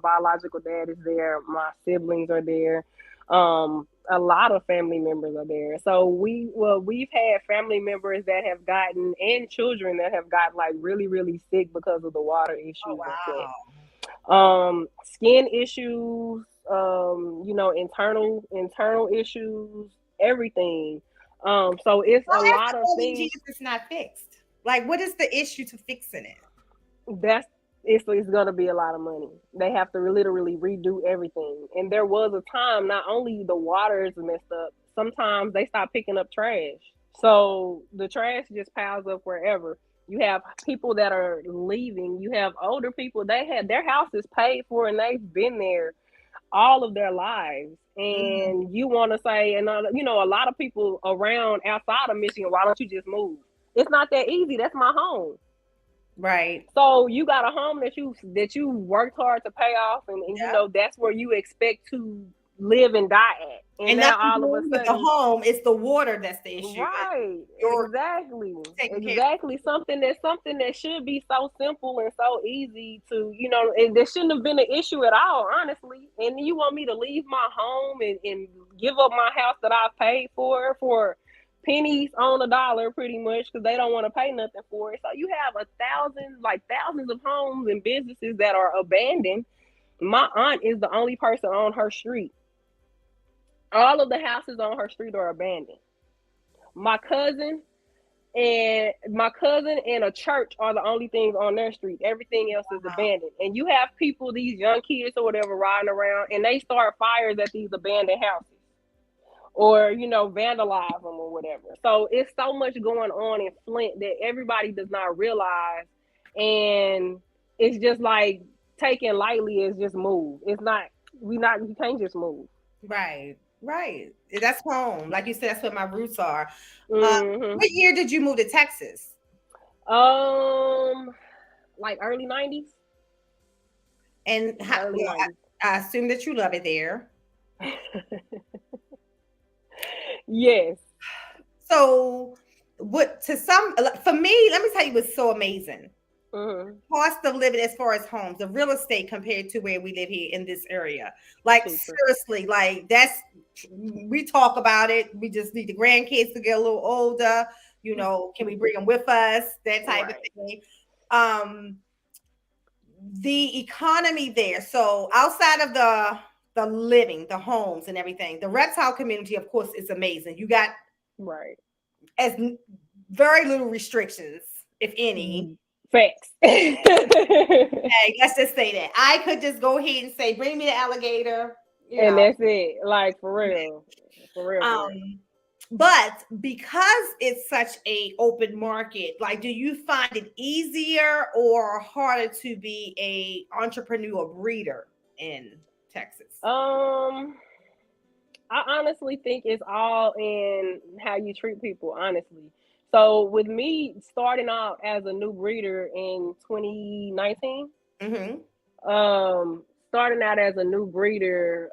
biological dad is there. My siblings are there. A lot of family members are there. So we've had family members that have gotten, and children that have got like really, really sick because of the water issues. Oh, wow. Skin issues, internal issues, everything. So it's a lot of things. It's not fixed. Like, what is the issue to fixing it? It's going to be a lot of money. They have to literally redo everything. And there was a time, not only the water is messed up, sometimes they stop picking up trash. So the trash just piles up wherever. You have people that are leaving. You have older people. They had their houses paid for and they've been there all of their lives. And you want to say, and a lot of people around outside of Michigan, why don't you just move? It's not that easy. That's my home. Right. So you got a home that you worked hard to pay off, and that's where you expect to live and die at. And now all of a sudden, with the home, it's the water that's the issue. Right. Exactly. Something that should be so simple and so easy to, and there shouldn't have been an issue at all, honestly. And you want me to leave my home and give up my house that I've paid for pennies on a dollar, pretty much, because they don't want to pay nothing for it. So you have thousands of homes and businesses that are abandoned. My aunt is the only person on her street. All of the houses on her street are abandoned. My cousin and a church are the only things on their street. Everything else is abandoned. And you have people, these young kids or whatever, riding around, and they start fires at these abandoned houses. Or, vandalize them or whatever. So it's so much going on in Flint that everybody does not realize. And it's just like taking lightly is just move. It's not, you can't just move. Right. That's home. Like you said, that's where my roots are. What year did you move to Texas? Like early 90s. And I assume that you love it there. Yes. So for me, let me tell you what's so amazing. Cost of living as far as homes, the real estate compared to where we live here in this area. Like seriously, like we talk about it. We just need the grandkids to get a little older. Can we bring them with us? That type of thing. The economy there. So outside of the living, the homes and everything, the reptile community, of course, is amazing. You got as very little restrictions, if any. Facts. Hey, let's just say that I could just go ahead and say, bring me the alligator, and that's it. Like for real. But because it's such a open market, like, do you find it easier or harder to be a entrepreneur breeder in Texas? I honestly think it's all in how you treat people, honestly. So with me starting out as a new breeder in 2019, Mm-hmm. starting out as a new breeder,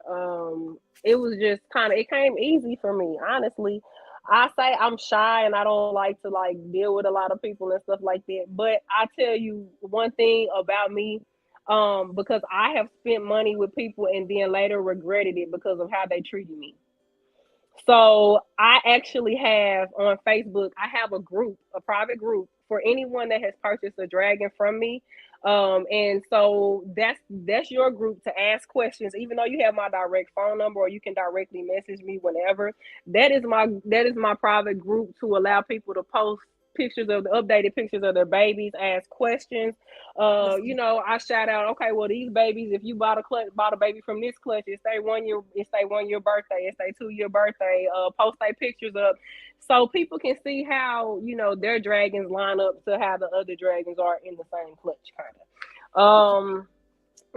it was just kind of, it came easy for me, honestly. I say I'm shy and I don't like to like deal with a lot of people and stuff like that. But I tell you one thing about me, because I have spent money with people and then later regretted it because of how they treated me. So I actually have on Facebook, I have a group, a private group for anyone that has purchased a dragon from me. And so that's your group to ask questions, even though you have my direct phone number or you can directly message me whenever. That is my private group to allow people to post pictures of the updated pictures of their babies, ask questions. I shout out, okay, well, these babies, if you bought a baby from this clutch, it's their 1 year birthday, it's their 2 year birthday, post their pictures up so people can see how, their dragons line up to how the other dragons are in the same clutch kind of.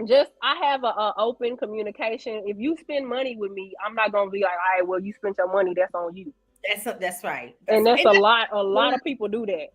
Just I have a open communication. If you spend money with me, I'm not gonna be like, all right, well, you spent your money, that's on you. That's right. And that's And a lot of people do that.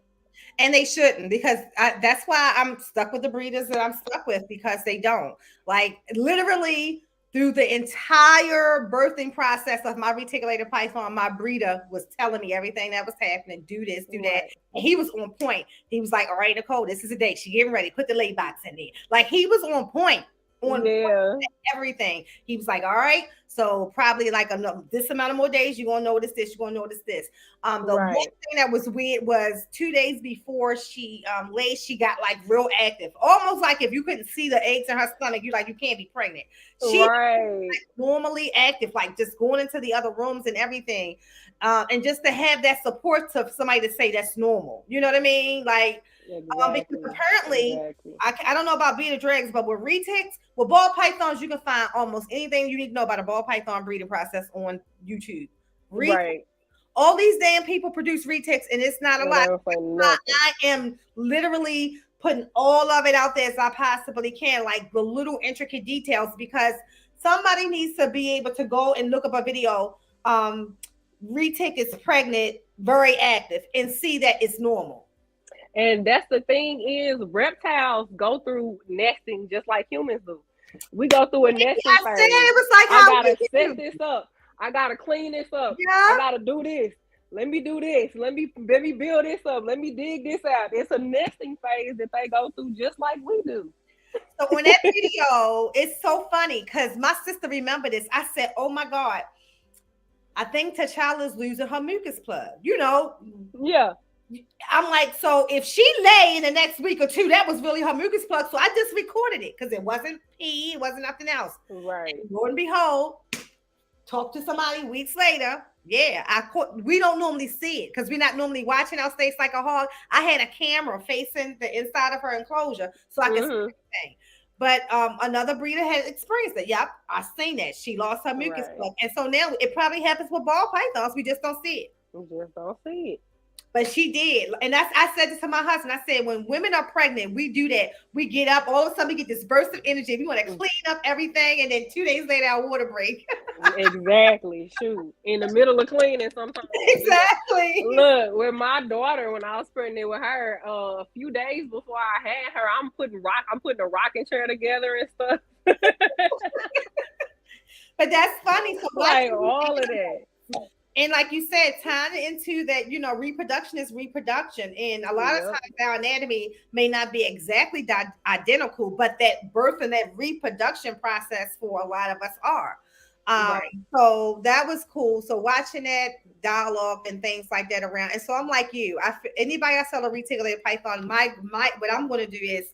and they shouldn't, because that's why I'm stuck with the breeders that I'm stuck with, because they don't, like, literally through the entire birthing process of my reticulated python, my breeder was telling me everything that was happening. Do this, do that. Right. And he was on point. He was like, all right, Nicole, this is the date. She getting ready. Put the lay box in there. Like, he was on point. On Yeah. everything. He was like, all right, so probably like this amount of more days, you're gonna notice this, you're gonna notice this. The one Right. thing that was weird was 2 days before she laid, she got like real active, almost like if you couldn't see the eggs in her stomach, you can't be pregnant. She Right. normally active, like just going into the other rooms and everything. And just to have that support to somebody to say that's normal, you know what I mean? Like, because Exactly. apparently, Exactly. I don't know about bearded dragons, but with retics, with ball pythons, you can find almost anything you need to know about a ball python breeding process on YouTube. Right. All these damn people produce retics, and it's not a And they lot. don't say nothing. I am literally putting all of it out there as I possibly can, like the little intricate details, because somebody needs to be able to go and look up a video. Retic is pregnant, very active, and see that it's normal. And that's the thing is reptiles go through nesting just like humans do. We go through a nesting I said phase. it was like I how gotta we set do. this up. I gotta clean this up. I Yeah. gotta do this. Let me do this. Let me build this up. Let me dig this out. It's a nesting phase that they go through just like we do. So on that video, it's so funny because my sister remembered this. I said, "Oh my God, I think T'Challa's losing her mucus plug." Yeah. I'm like, so if she lay in the next week or two, that was really her mucus plug. So I just recorded it because it wasn't pee, it wasn't nothing else. Right. And lo and behold, talk to somebody weeks later. Yeah, I caught. We don't normally see it because we're not normally watching our states like a hog. I had a camera facing the inside of her enclosure so I could see everything. But another breeder had experienced it. Yep, I seen that. She lost her mucus Right. plug, and so now it probably happens with ball pythons. We just don't see it. We just don't see it. But she did. And I said this to my husband. I said, when women are pregnant, we do that. We get up, all of a sudden we get this burst of energy. We want to clean up everything. And then 2 days later, our water break. Exactly. Shoot. In the middle of cleaning sometimes. Exactly. Look, with my daughter, when I was pregnant with her, a few days before I had her, I'm putting a rocking chair together and stuff. But that's funny. So like all of that. And like you said, tying into that, reproduction is reproduction. And a lot of times our anatomy may not be exactly identical, but that birth and that reproduction process for a lot of us are. Right. So that was cool. So watching that dialogue and things like that around. And so I'm like you. Anybody I sell a reticulated python, what I'm going to do is,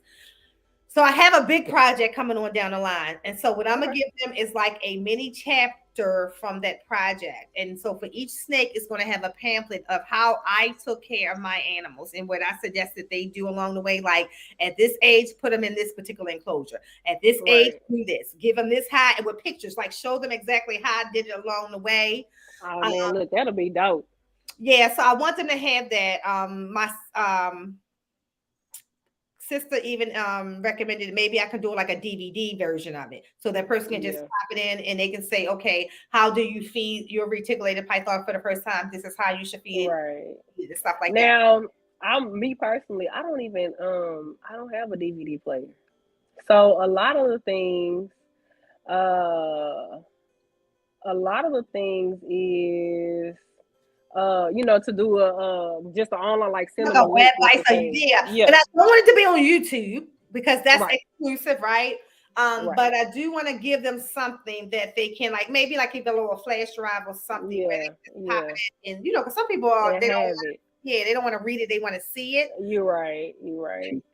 so I have a big project coming on down the line. And so what I'm going to give them is like a mini chapter from that project. And so for each snake, it's going to have a pamphlet of how I took care of my animals and what I suggested they do along the way. Like at this age, put them in this particular enclosure. At this age, do this. Give them this high and with pictures, like show them exactly how I did it along the way. Oh man, look, that'll be dope. Yeah, so I want them to have that. My sister even recommended maybe I could do like a DVD version of it, so that person can just pop it in and they can say, okay, how do you feed your reticulated python for the first time? This is how you should feed it, stuff like that. Now, me personally, I don't have a DVD player, so a lot of the things is to do just an online like cinema web license, yeah. But I don't want it to be on YouTube because that's exclusive, right? But I do want to give them something that they can like maybe like give a little flash drive or something where they can pop it in. And because some people they don't want to read it, they want to see it. You're right.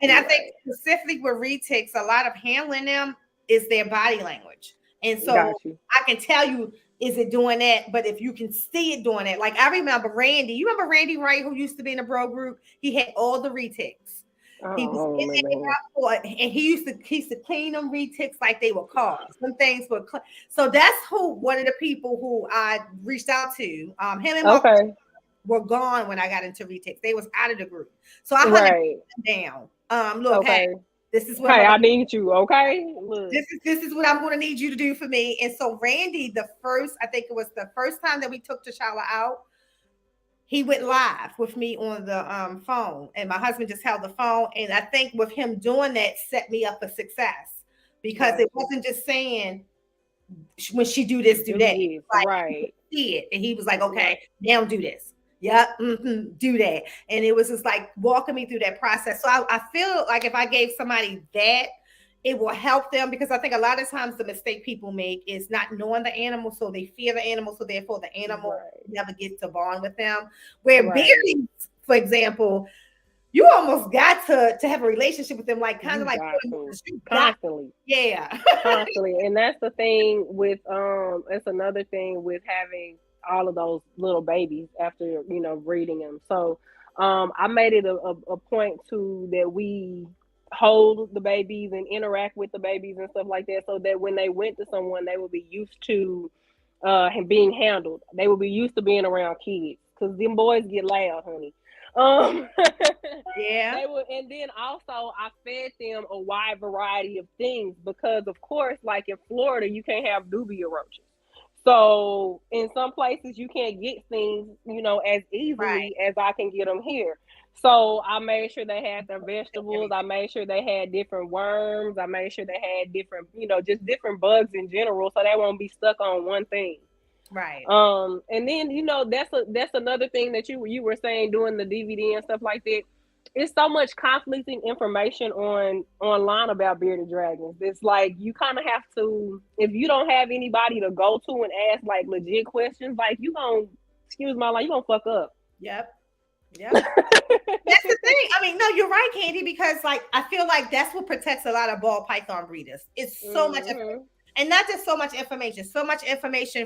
And I think specifically with retics, a lot of handling them is their body language. And so I can tell you, is it doing that? But if you can see it doing it, like I remember Randy. You remember Randy Wright, who used to be in the bro group? He had all the retics. He was in there, and he used to clean them retics like they were cars. Some things were so that's one of the people who I reached out to. Him and my were gone when I got into retics. They was out of the group, so I hunted them down. Look, hey, this is what I need you. Okay, look. This is what I'm going to need you to do for me. And so Randy, I think it was the first time that we took T'Challa out, he went live with me on the phone, and my husband just held the phone. And I think with him doing that set me up for success because it wasn't just saying when she do this, do that. Like, see it, and he was like, okay, now do this. Yep, do that. And it was just like walking me through that process. So I feel like if I gave somebody that, it will help them because I think a lot of times the mistake people make is not knowing the animal. So they fear the animal. So therefore the animal never gets to bond with them. Where berries, for example, you almost got to have a relationship with them, like kind of like constantly. Constantly. And that's the thing with, it's another thing with having all of those little babies after breeding them. So I made it a point to that we hold the babies and interact with the babies and stuff like that, so that when they went to someone, they would be used to being handled. They would be used to being around kids because them boys get loud, honey. They would, and then also I fed them a wide variety of things because of course, like in Florida, you can't have dubia roaches. So in some places you can't get things, as easily as I can get them here. So I made sure they had their vegetables. I made sure they had different worms. I made sure they had different, just different bugs in general, so they won't be stuck on one thing. Right. And then that's another thing that you were saying, doing the DVD and stuff like that. It's so much conflicting information online about bearded dragons. It's like you kind of have to, if you don't have anybody to go to and ask like legit questions, like you gonna fuck up. Yep. That's the thing. I mean, no, you're right, Candy, because like I feel like that's what protects a lot of ball python breeders. It's so much information. And not just so much information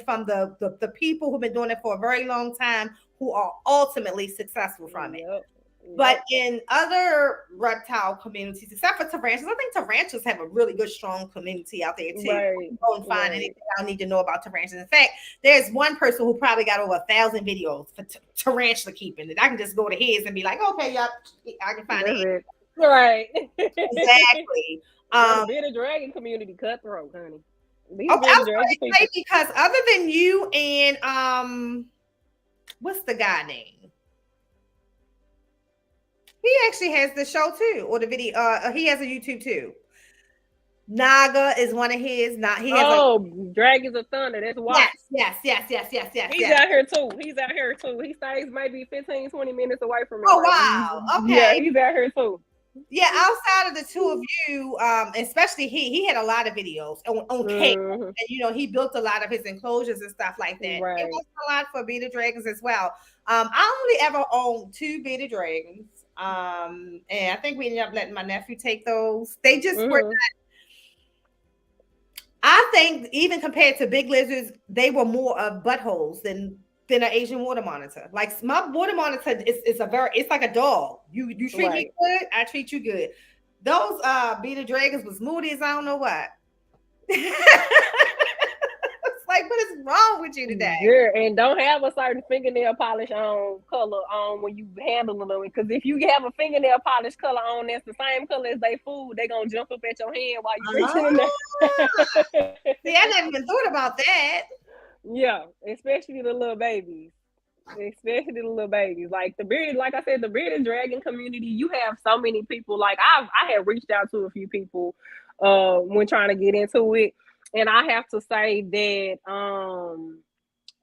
from the people who've been doing it for a very long time who are ultimately successful from it. But in other reptile communities, except for tarantulas, I think tarantulas have a really good, strong community out there too. Right. Go and find anything I need to know about tarantulas. In fact, there's one person who probably got over 1,000 videos for tarantula keeping. And I can just go to his and be like, okay, yep, I can find it. Right. Exactly. The bearded dragon community cutthroat, honey. Because other than you and what's the guy name? He actually has the show too, or the video. He has a YouTube too. Naga is one of his. Dragons of Thunder. That's why. Yes. He's out here too. He stays maybe 15, 20 minutes away from me. Oh, wow. Okay. Yeah, he's out here too. Yeah, outside of the two of you, especially he had a lot of videos on cable, and he built a lot of his enclosures and stuff like that. Right. It was a lot for bearded dragons as well. I only ever owned 2 bearded dragons. And I think we ended up letting my nephew take those. They just were not. I think even compared to big lizards, they were more of buttholes than an Asian water monitor. Like my water monitor is a very it's like a dog. You treat me Right. good, I treat you good. Those bearded dragons was moody as I don't know what. It's like, what is wrong with you today? Girl, and don't have a certain fingernail polish on color on when you handling them. Because if you have a fingernail polish color on that's the same color as they food, they gonna jump up at your hand while you reaching in Ah, there. see, I never even thought about that. Yeah, especially the little babies. Especially the little babies. Like the beard, like I said, the bearded dragon community, you have so many people. Like I had reached out to a few people when trying to get into it. And I have to say that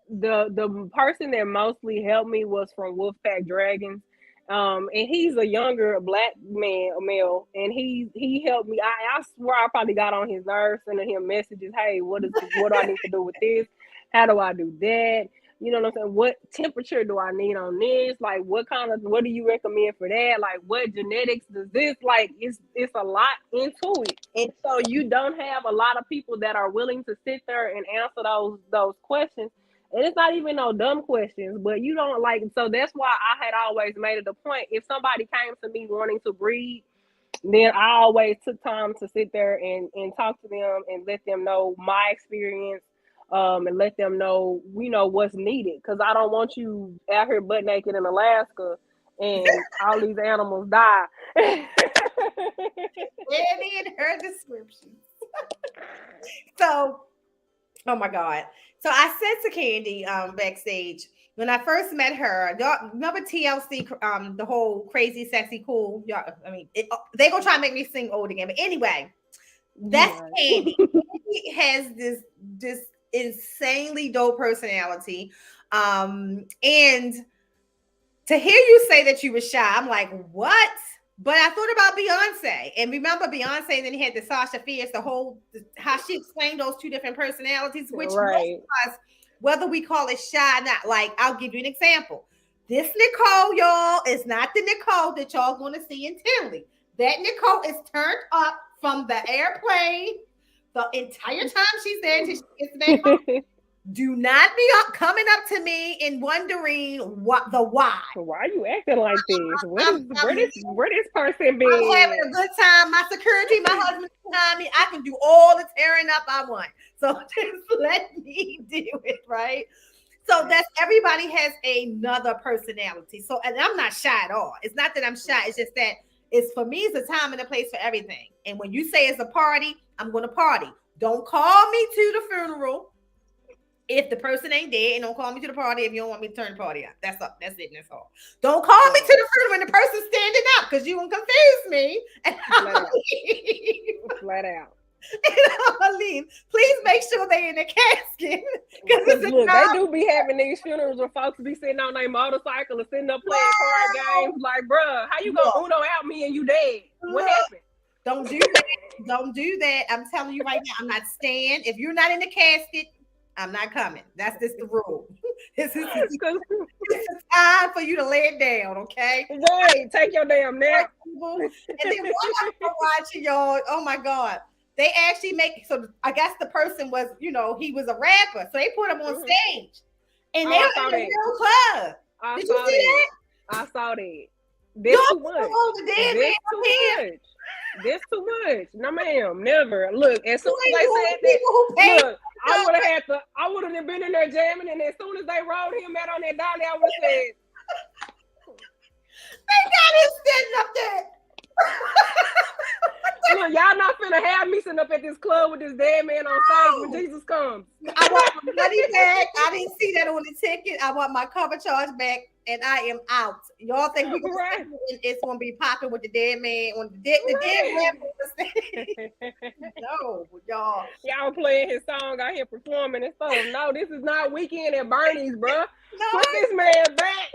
the person that mostly helped me was from Wolfpack Dragons. And he's a younger black man, a male, and he helped me. I swear I probably got on his nerves, sending him messages. Hey, what do I need to do with this? How do I do that? You know what I'm saying? What temperature do I need on this? Like, what do you recommend for that? Like, what genetics does this? Like, it's a lot into it, and so you don't have a lot of people that are willing to sit there and answer those questions. And it's not even no dumb questions, but you don't like. So that's why I had always made it a point. If somebody came to me wanting to breed, then I always took time to sit there and talk to them and let them know my experience, and let them know, what's needed. Because I don't want you out here butt naked in Alaska and all these animals die. Annie and her descriptions. So, oh my God. So I said to Candy backstage when I first met her, y'all remember TLC, the whole crazy, sexy, cool. Y'all, I mean, they gonna try to make me sing old again. But anyway, that's Yeah. Candy. Candy has this insanely dope personality. And to hear you say that you were shy, I'm like, what? But I thought about Beyonce, and remember Beyonce. Then he had the Sasha Fierce, how she explained those two different personalities, which most Right. of us, whether we call it shy or not. Like, I'll give you an example. This Nicole, y'all, is not the Nicole that y'all going to see in Tinley. That Nicole is turned up from the airplane the entire time she's there until she gets back home. Do not be coming up to me and wondering what the why. Why are you acting like this? I'm, Where this person I'm having been? a good time. My security, my husband behind me. I can do all the tearing up I want. So just let me do it, right? So that's everybody has another personality. So, and I'm not shy at all. It's not that I'm shy. It's just that it's for me, it's a time and a place for everything. And when you say it's a party, I'm going to party. Don't call me to the funeral if the person ain't dead, and don't call me to the party if you don't want me to turn the party out. That's up. That's it. That's all. Don't call me to the funeral when the person's standing up because you won't confuse me. And Flat out. Flat out. I'm gonna leave. Please make sure they in the casket. Because look, they do be having these funerals where folks be sitting on their motorcycle or sitting up playing card games. Like, bruh, how you gonna Uno out me and you dead? What happened? Don't do that. Don't do that. I'm telling you right now, I'm not staying. If you're not in the casket, I'm not coming. That's just the rule. This is time for you to lay it down, okay? Right, take your damn nap. And then one I'm watching, y'all. Oh my God. They actually so I guess the person was, he was a rapper. So they put him on stage. And they were in a real club. Did you see that? I saw that. This too much. This too much. No, ma'am, never. Look, as soon as they said that, look, I would have been in there jamming, and as soon as they rolled him out on that dolly, I would have said, they got him sitting up there. Look, y'all not finna have me sitting up at this club with this dead man on stage when Jesus comes. I want my money back. I didn't see that on the ticket. I want my cover charge back, and I am out. Y'all think we can it's gonna be popping with the dead man on the dead man? No, y'all playing his song out here performing and stuff. No, this is not Weekend at Bernie's, bro. Put this man back.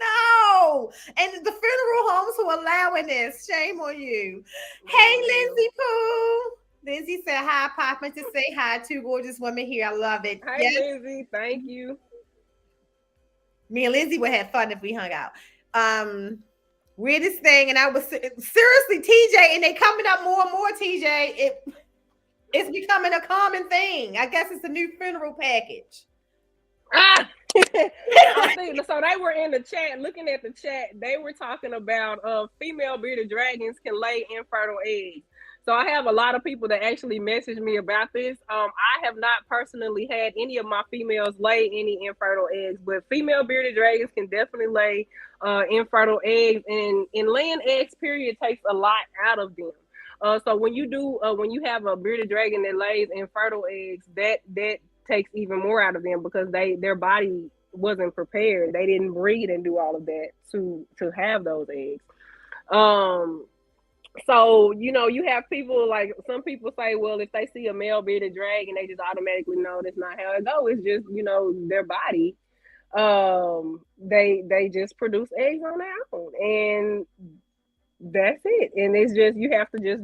No, and the funeral homes who are allowing this, shame on you. Hey, Lindsay Pooh. Lindsay said hi, popping to say hi. Two gorgeous women here. I love it. Hey, yes. Lindsay, thank you. Me and Lindsay would have fun if we hung out. weirdest thing. And I was seriously, TJ, and they coming up more and more, TJ. It's becoming a common thing. I guess it's a new funeral package. Ah! So they were in the chat, looking at the chat. They were talking about female bearded dragons can lay infertile eggs. So I have a lot of people that actually message me about this. I have not personally had any of my females lay any infertile eggs, but female bearded dragons can definitely lay infertile eggs, and laying eggs period takes a lot out of them. So when you have a bearded dragon that lays infertile eggs, that takes even more out of them because their body wasn't prepared. They didn't breed and do all of that to have those eggs. So, you have people, like, some people say, well, if they see a male bearded dragon, they just automatically know that's not how it goes. It's just, their body. They just produce eggs on their own, and that's it. And it's just, you have to just,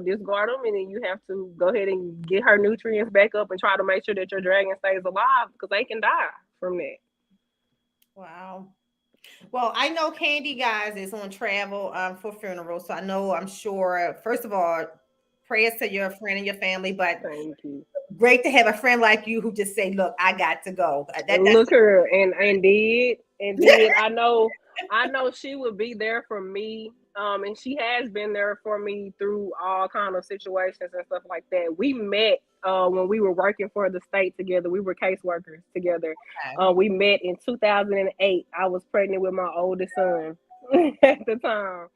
discard them, and then you have to go ahead and get her nutrients back up and try to make sure that your dragon stays alive, because they can die from that. Wow. Well, I know Candy, guys, is on travel for funerals. So I'm sure, first of all, prayers to your friend and your family, but thank you. Great to have a friend like you who just say, look, I got to go. Look her, and did. I know she would be there for me. And she has been there for me through all kind of situations and stuff like that. We met when we were working for the state together. We were caseworkers together. Okay. We met in 2008. I was pregnant with my oldest son at the time.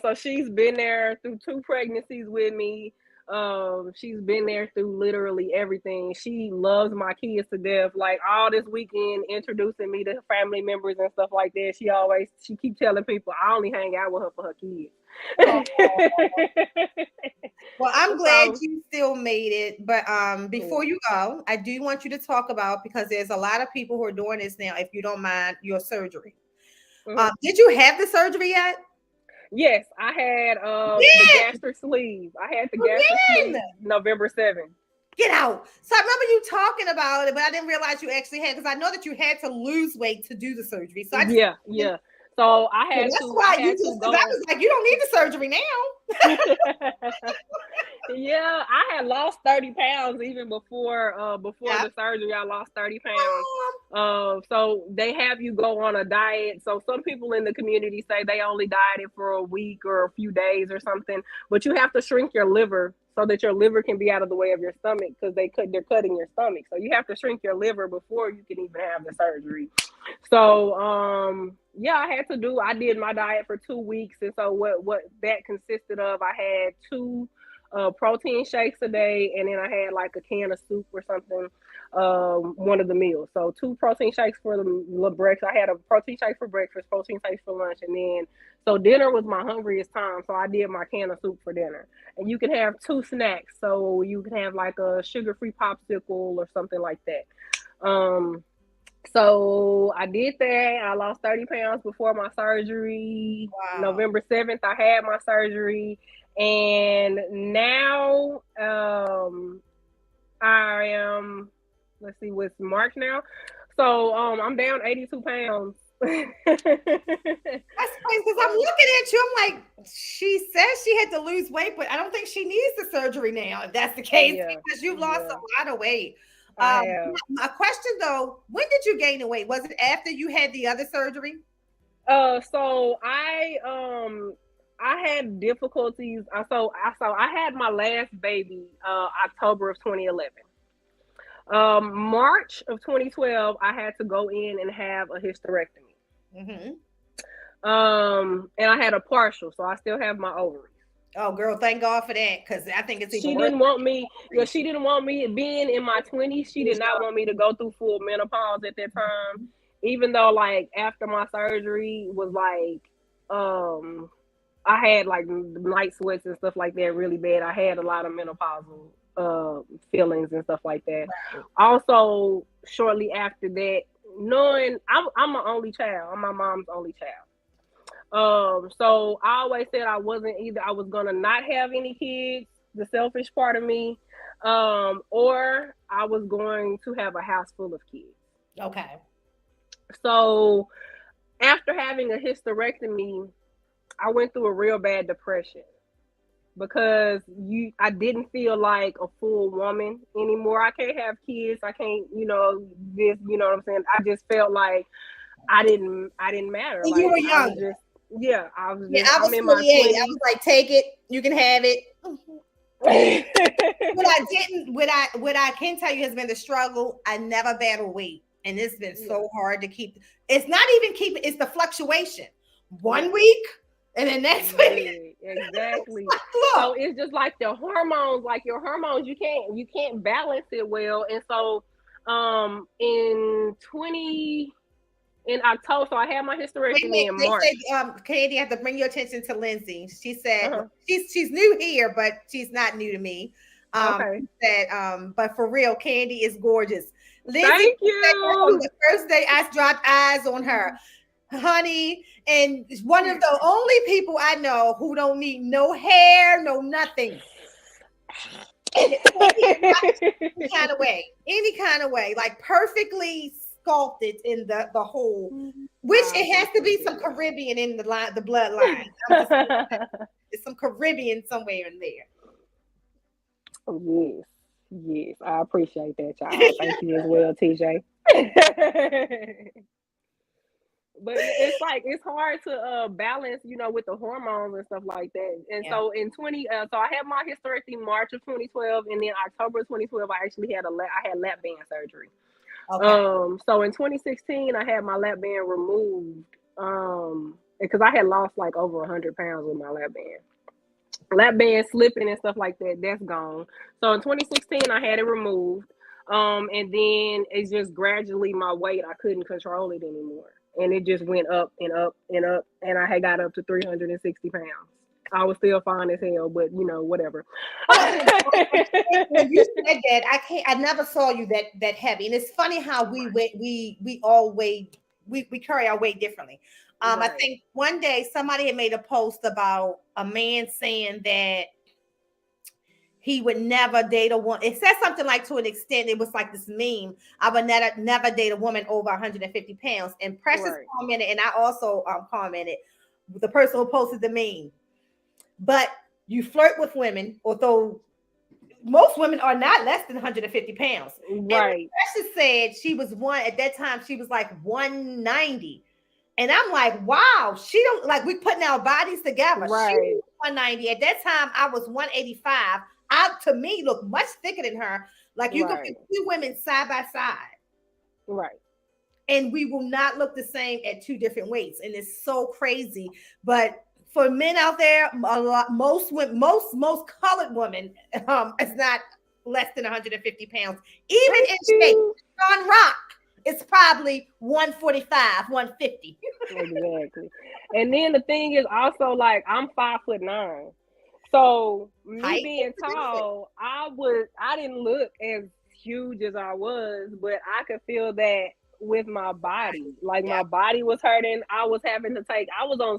So she's been there through 2 pregnancies with me. She's been there through literally everything. She loves my kids to death. Like, all this weekend, introducing me to family members and stuff like that. She keeps telling people I only hang out with her for her kids. Well, I'm glad you still made it. But before you go, I do want you to talk about, because there's a lot of people who are doing this now, if you don't mind, your surgery. Did you have the surgery yet? Yes, I had the gastric sleeve. I had the gastric sleeve November 7th. Get out. So I remember you talking about it, but I didn't realize you actually had, because I know that you had to lose weight to do the surgery. So yeah. So I had that's why I was like, you don't need the surgery now. Yeah, I had lost 30 pounds even before the surgery. I lost 30 pounds. So they have you go on a diet. So some people in the community say they only dieted for a week or a few days or something, but you have to shrink your liver so that your liver can be out of the way of your stomach, because they're cutting your stomach. So you have to shrink your liver before you can even have the surgery. So I did my diet for 2 weeks. And so what that consisted of, I had 2 protein shakes a day, and then I had like a can of soup or something, one of the meals. So 2 protein shakes for the breakfast. I had a protein shake for breakfast, protein shakes for lunch, and then so dinner was my hungriest time. So I did my can of soup for dinner. And you can have 2 snacks. So you can have like a sugar-free popsicle or something like that. So I did that. I lost 30 pounds before my surgery. Wow. November 7th, I had my surgery. And now I am, let's see, what's March now? So I'm down 82 pounds. That's crazy, because I'm looking at you. I'm like, she says she had to lose weight, but I don't think she needs the surgery now, if that's the case, because you've lost a lot of weight. My question though, when did you gain the weight? Was it after you had the other surgery? So I had difficulties. So I had my last baby October of 2011. March of 2012, I had to go in and have a hysterectomy. And I had a partial, so I still have my ovaries. Oh, girl, thank God for that, because I think it's even She didn't want me. She didn't want me being in my 20s. She did not want me to go through full menopause at that time. Even though, like, after my surgery was like, I had like night sweats and stuff like that really bad. I had a lot of menopausal feelings and stuff like that. Right. Also, shortly after that, knowing I'm my only child, I'm my mom's only child. So I always said I was gonna not have any kids, the selfish part of me, or I was going to have a house full of kids. Okay. So after having a hysterectomy, I went through a real bad depression because I didn't feel like a full woman anymore. I can't have kids. I can't, this, you know what I'm saying? I just felt like I didn't matter. And Like you were I was young. just, yeah, I was Yeah, just, I was I'm in my 28. 20s. I was like, take it, you can have it. What I can tell you has been the struggle. I never battled weight, and it's been so hard to keep. It's not even keeping, it's the fluctuation. 1 week and then next week. Exactly. Look. So it's just like the hormones, like your hormones, you can't balance it well. And so in October, so I had my hysterectomy in March. They said, Katie, I have to bring your attention to Lindsay. She said she's new here, but she's not new to me. Okay. Said, but for real, Candy is gorgeous. Lindsay, thank you. On the first day I dropped eyes on her, honey, and one of the only people I know who don't need no hair, no nothing. Any kind of way, like perfectly sculpted in the whole, which it has to be some Caribbean in the bloodline. It's some Caribbean somewhere in there. Yes, I appreciate that, y'all. Thank you as well, TJ. But it's hard to balance, with the hormones and stuff like that. And so in so I had my hysterectomy March of 2012, and then October of 2012 I actually had lap band surgery. Okay. So in 2016 I had my lap band removed because I had lost like over 100 pounds with my lap band slipping and stuff like that. That's gone. So in 2016 I had it removed, and then it's just gradually my weight, I couldn't control it anymore, and it just went up and up and up, and I had got up to 360 pounds. I was still fine as hell, but whatever. When you said that, I never saw you that heavy, and it's funny how we all weigh, we carry our weight differently. Right. I think one day somebody had made a post about a man saying that he would never date a woman. It said something like, to an extent, it was like this meme, I would never date a woman over 150 pounds. And Precious commented, and I also commented, the person who posted the meme. But you flirt with women, although most women are not less than 150 pounds. Right. And Precious said she was at that time, she was like 190. And I'm like, wow, she don't, like, we putting our bodies together. Right. She was 190. At that time, I was 185. To me, look much thicker than her. Like, you could put two women side by side. Right. And we will not look the same at two different weights. And it's so crazy. But for men out there, most colored women, it's not less than 150 pounds. Even in shape, on rock, it's probably 145, 150. Exactly. And then the thing is also, like, I'm 5'9". So me being tall, I didn't look as huge as I was, but I could feel that with my body. Like, my body was hurting. I was on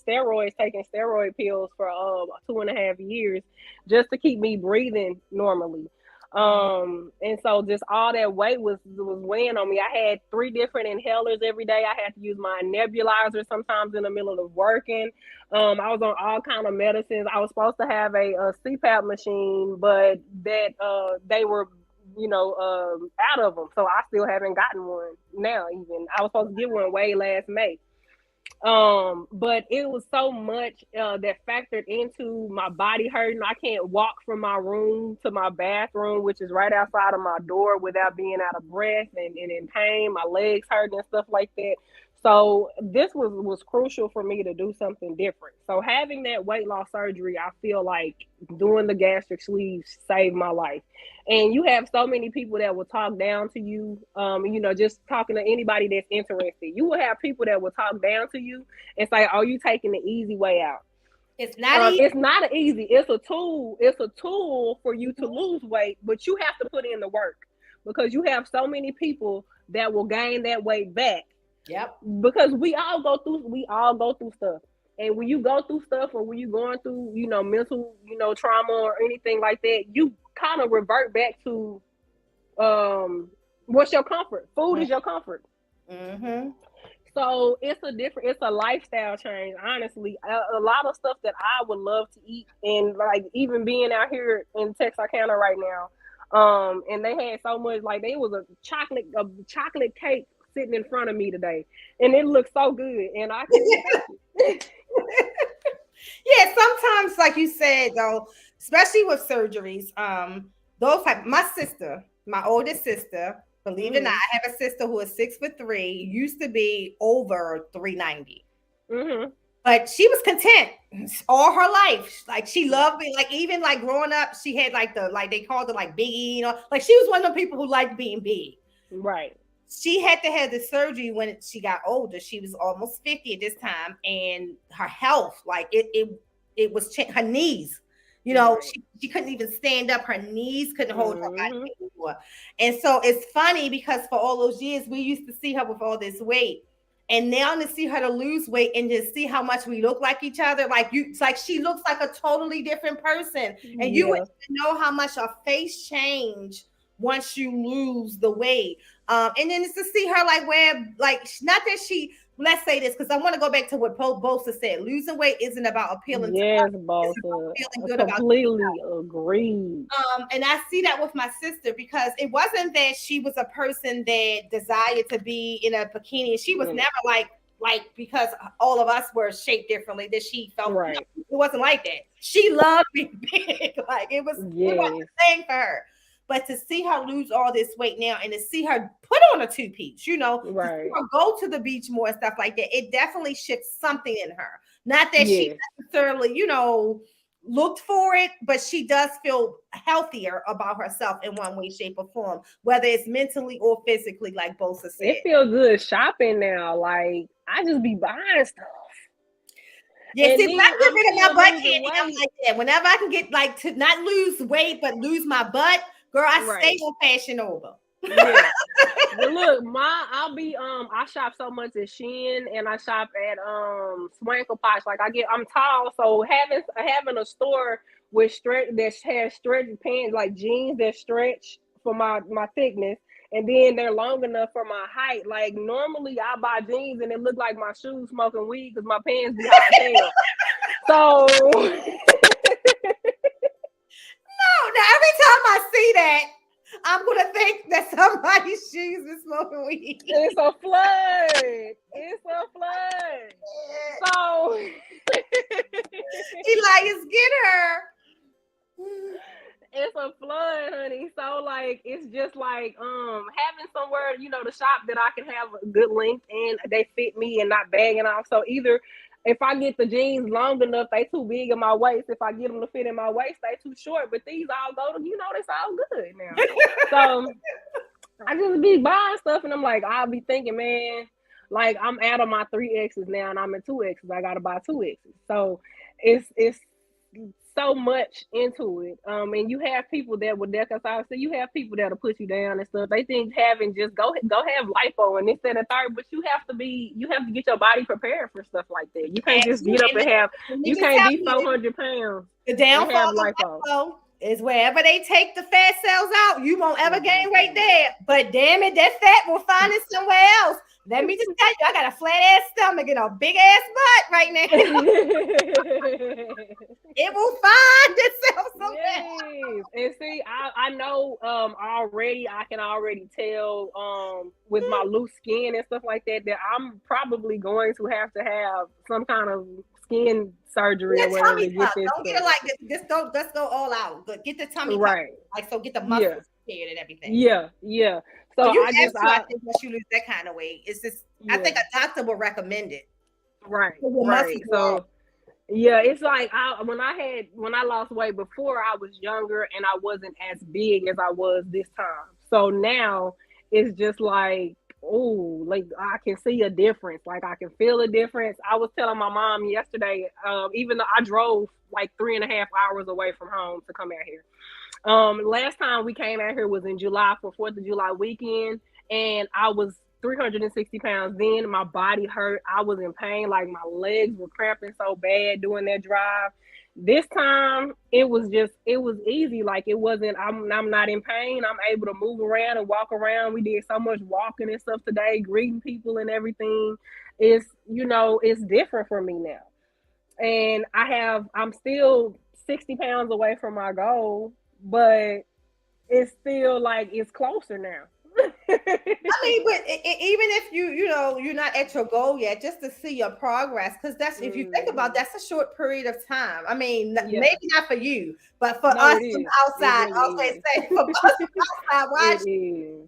steroids, taking steroid pills for 2.5 years just to keep me breathing normally. And so just all that weight was weighing on me. I had 3 different inhalers every day. I had to use my nebulizer sometimes in the middle of working. I was on all kind of medicines. I was supposed to have a CPAP machine, but that they were out of them. So I still haven't gotten one now. Even I was supposed to get one way last May. But it was so much that factored into my body hurting. I can't walk from my room to my bathroom, which is right outside of my door, without being out of breath and in pain. My legs hurting and stuff like that. So this was crucial for me to do something different. So having that weight loss surgery, I feel like doing the gastric sleeve saved my life. And you have so many people that will talk down to you. Just talking to anybody that's interested, you will have people that will talk down to you and say, "Oh, you taking the easy way out." It's not easy. It's not easy. It's a tool. It's a tool for you to lose weight, but you have to put in the work, because you have so many people that will gain that weight back. Yep. Because we all go through stuff. And when you go through stuff, or when you're going through, mental, trauma or anything like that, you kind of revert back to what's your comfort. Food is your comfort. Mm-hmm. So it's a lifestyle change, honestly. A lot of stuff that I would love to eat, and like even being out here in Texarkana right now, and they had so much, like there was a chocolate cake sitting in front of me today, and it looked so good, and I couldn't take it. Yeah, sometimes, like you said, though, especially with surgeries, those type. My sister, my oldest sister, believe it or not, I have a sister who is 6'3", used to be over 390. But she was content all her life. Like she loved me. Like even like growing up, she had like they called her like Biggie, like she was one of the people who liked being big. Right. She had to have the surgery when she got older. She was almost 50 at this time, and her health, like it was her knees. Right. She couldn't even stand up. Her knees couldn't hold her body anymore. And so it's funny because for all those years we used to see her with all this weight. And now to see her to lose weight and to see how much we look like each other, it's like she looks like a totally different person. And you would know how much her face changed once you lose the weight. And then it's to see her like not that she, let's say this, because I want to go back to what Bosa said. Losing weight isn't about appealing to others. Bosa. Feeling good completely agree. And I see that with my sister because it wasn't that she was a person that desired to be in a bikini. She was never like because all of us were shaped differently that she felt right. It wasn't like that. She loved being big. Like it was a thing for her. But to see her lose all this weight now and to see her put on a two-piece, right. To see her go to the beach more and stuff like that, it definitely shifts something in her. Not that she necessarily, looked for it, but she does feel healthier about herself in one way, shape, or form, whether it's mentally or physically, like Bosa said. It feels good shopping now. Like I just be buying stuff. Yeah, see, I get rid of my butt candy. I'm like that. Whenever I can get like to not lose weight but lose my butt, girl, I stay on Fashion Nova. Yeah. But look, I shop so much at Shein and I shop at Swankle Potch. Like I'm tall, so having a store with that has stretch pants, like jeans that stretch for my thickness, and then they're long enough for my height. Like normally I buy jeans and it look like my shoes smoking weed because my pants be high as hell. So no, now every time I see that, I'm gonna think that somebody's shoes is smoking weed. It's a flood. So Elias, get her. It's a flood, honey. So like it's just like having somewhere, to shop that I can have a good length and they fit me and not bagging off. So either if I get the jeans long enough, they too big in my waist. If I get them to fit in my waist, they too short. But these all go to, it's all good now. So I just be buying stuff and I'm like, I'll be thinking, man, like I'm out of my 3Xs now and I'm in 2Xs. I gotta buy 2Xs. So it's so much into it. And you have people that would you have people that'll put you down and stuff. They think having just go have lipo and this, that, and third, but you have to get your body prepared for stuff like that. You can't just get up and you can't be 400 pounds. The downfall of lipo is wherever they take the fat cells out, you won't ever gain weight there. But damn it, that fat will find it somewhere else. Let me just tell you, I got a flat ass stomach and a big ass butt right now. It will find itself somewhere. And see, I know already, I can already tell with my loose skin and stuff like that I'm probably going to have some kind of skin surgery or whatever to get this. Don't get it like this. Let's go all out. But get the tummy right. Like so, get the muscles prepared and everything. Yeah. So I think once you lose that kind of weight, it's just I think a doctor will recommend it. Right. So it's like when I lost weight before, I was younger and I wasn't as big as I was this time. So now it's just like, oh, like I can see a difference. Like I can feel a difference. I was telling my mom yesterday, even though I drove like 3.5 hours away from home to come out here. Last time we came out here was in July for 4th of July weekend, and I was 360 pounds. Then my body hurt. I was in pain. Like my legs were cramping so bad doing that drive. This time it was easy. Like it wasn't, I'm not in pain. I'm able to move around and walk around. We did so much walking and stuff today, greeting people and everything. It's different for me now. And I'm still 60 pounds away from my goal, but it's still like it's closer now. I mean, but even if you're not at your goal yet, just to see your progress, because that's if you think about that's a short period of time. I mean, maybe not for you, but for us from outside, say for us from outside watching,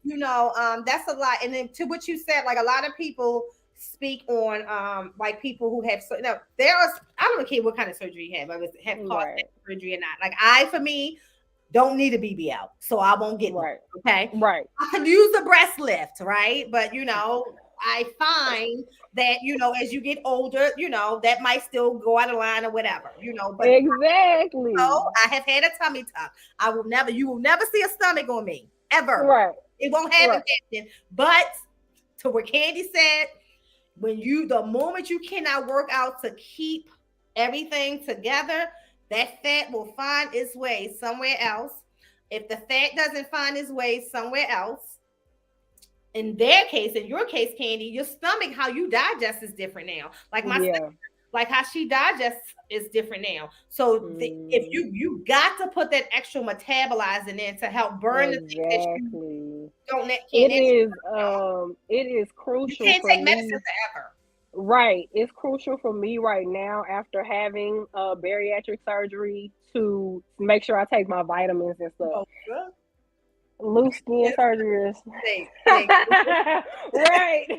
that's a lot. And then to what you said, like a lot of people speak on like people who have I don't care what kind of surgery you have, whether it's have surgery or not. Like for me, don't need a BBL, so I won't get one. Okay, right. I could use the breast lift, right? But I find that as you get older, that might still go out of line or whatever, But exactly. I have had a tummy tuck. You will never see a stomach on me ever. Right. It won't happen. But to what Candy said, the moment you cannot work out to keep everything together, that fat will find its way somewhere else. If the fat doesn't find its way somewhere else, in your case, Candy, your stomach, how you digest is different now. Like my sister, like how she digests is different now. So if you got to put that extra metabolizing in to help burn the things that you don't it is crucial. You can't take medicine forever. Right. It's crucial for me right now after having bariatric surgery to make sure I take my vitamins and stuff. Loose skin surgery is right.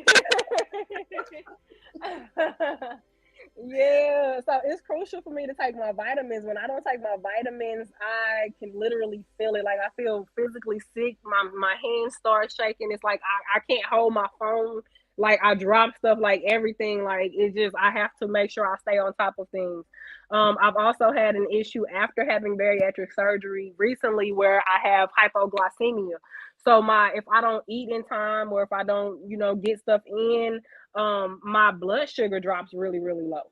Yeah, so it's crucial for me to take my vitamins. When I don't take my vitamins, I can literally feel it. Like I feel physically sick. My hands start shaking. It's like I can't hold my phone. Like I drop stuff, like everything. Like I have to make sure I stay on top of things. I've also had an issue after having bariatric surgery recently where I have hypoglycemia. So if I don't eat in time or if I don't, get stuff in, my blood sugar drops really, really low.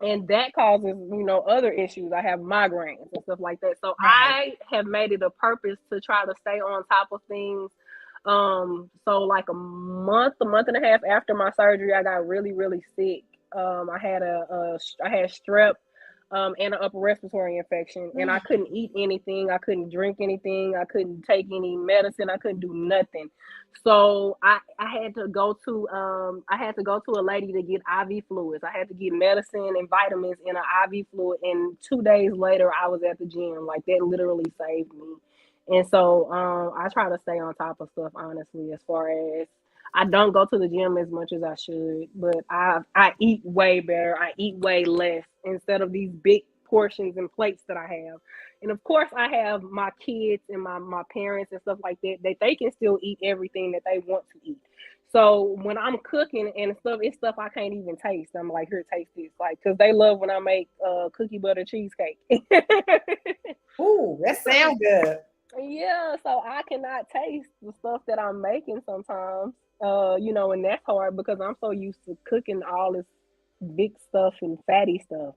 And that causes, other issues. I have migraines and stuff like that. So I have made it a purpose to try to stay on top of things. So like a month and a half after my surgery, I got really, really sick. I had strep, and an upper respiratory infection, and I couldn't eat anything. I couldn't drink anything. I couldn't take any medicine. I couldn't do nothing. So I had to go to a lady to get IV fluids. I had to get medicine and vitamins in an IV fluid, and 2 days later I was at the gym. Like that literally saved me. And so I try to stay on top of stuff, honestly, as far as I don't go to the gym as much as I should, but I eat way better. I eat way less instead of these big portions and plates that I have. And of course, I have my kids and my parents and stuff like that they can still eat everything that they want to eat. So when I'm cooking and stuff, it's stuff I can't even taste. I'm like, here, taste this. Like, because they love when I make cookie butter cheesecake. Ooh, that sounds good. Yeah, so I cannot taste the stuff that I'm making sometimes, and that's hard because I'm so used to cooking all this big stuff and fatty stuff.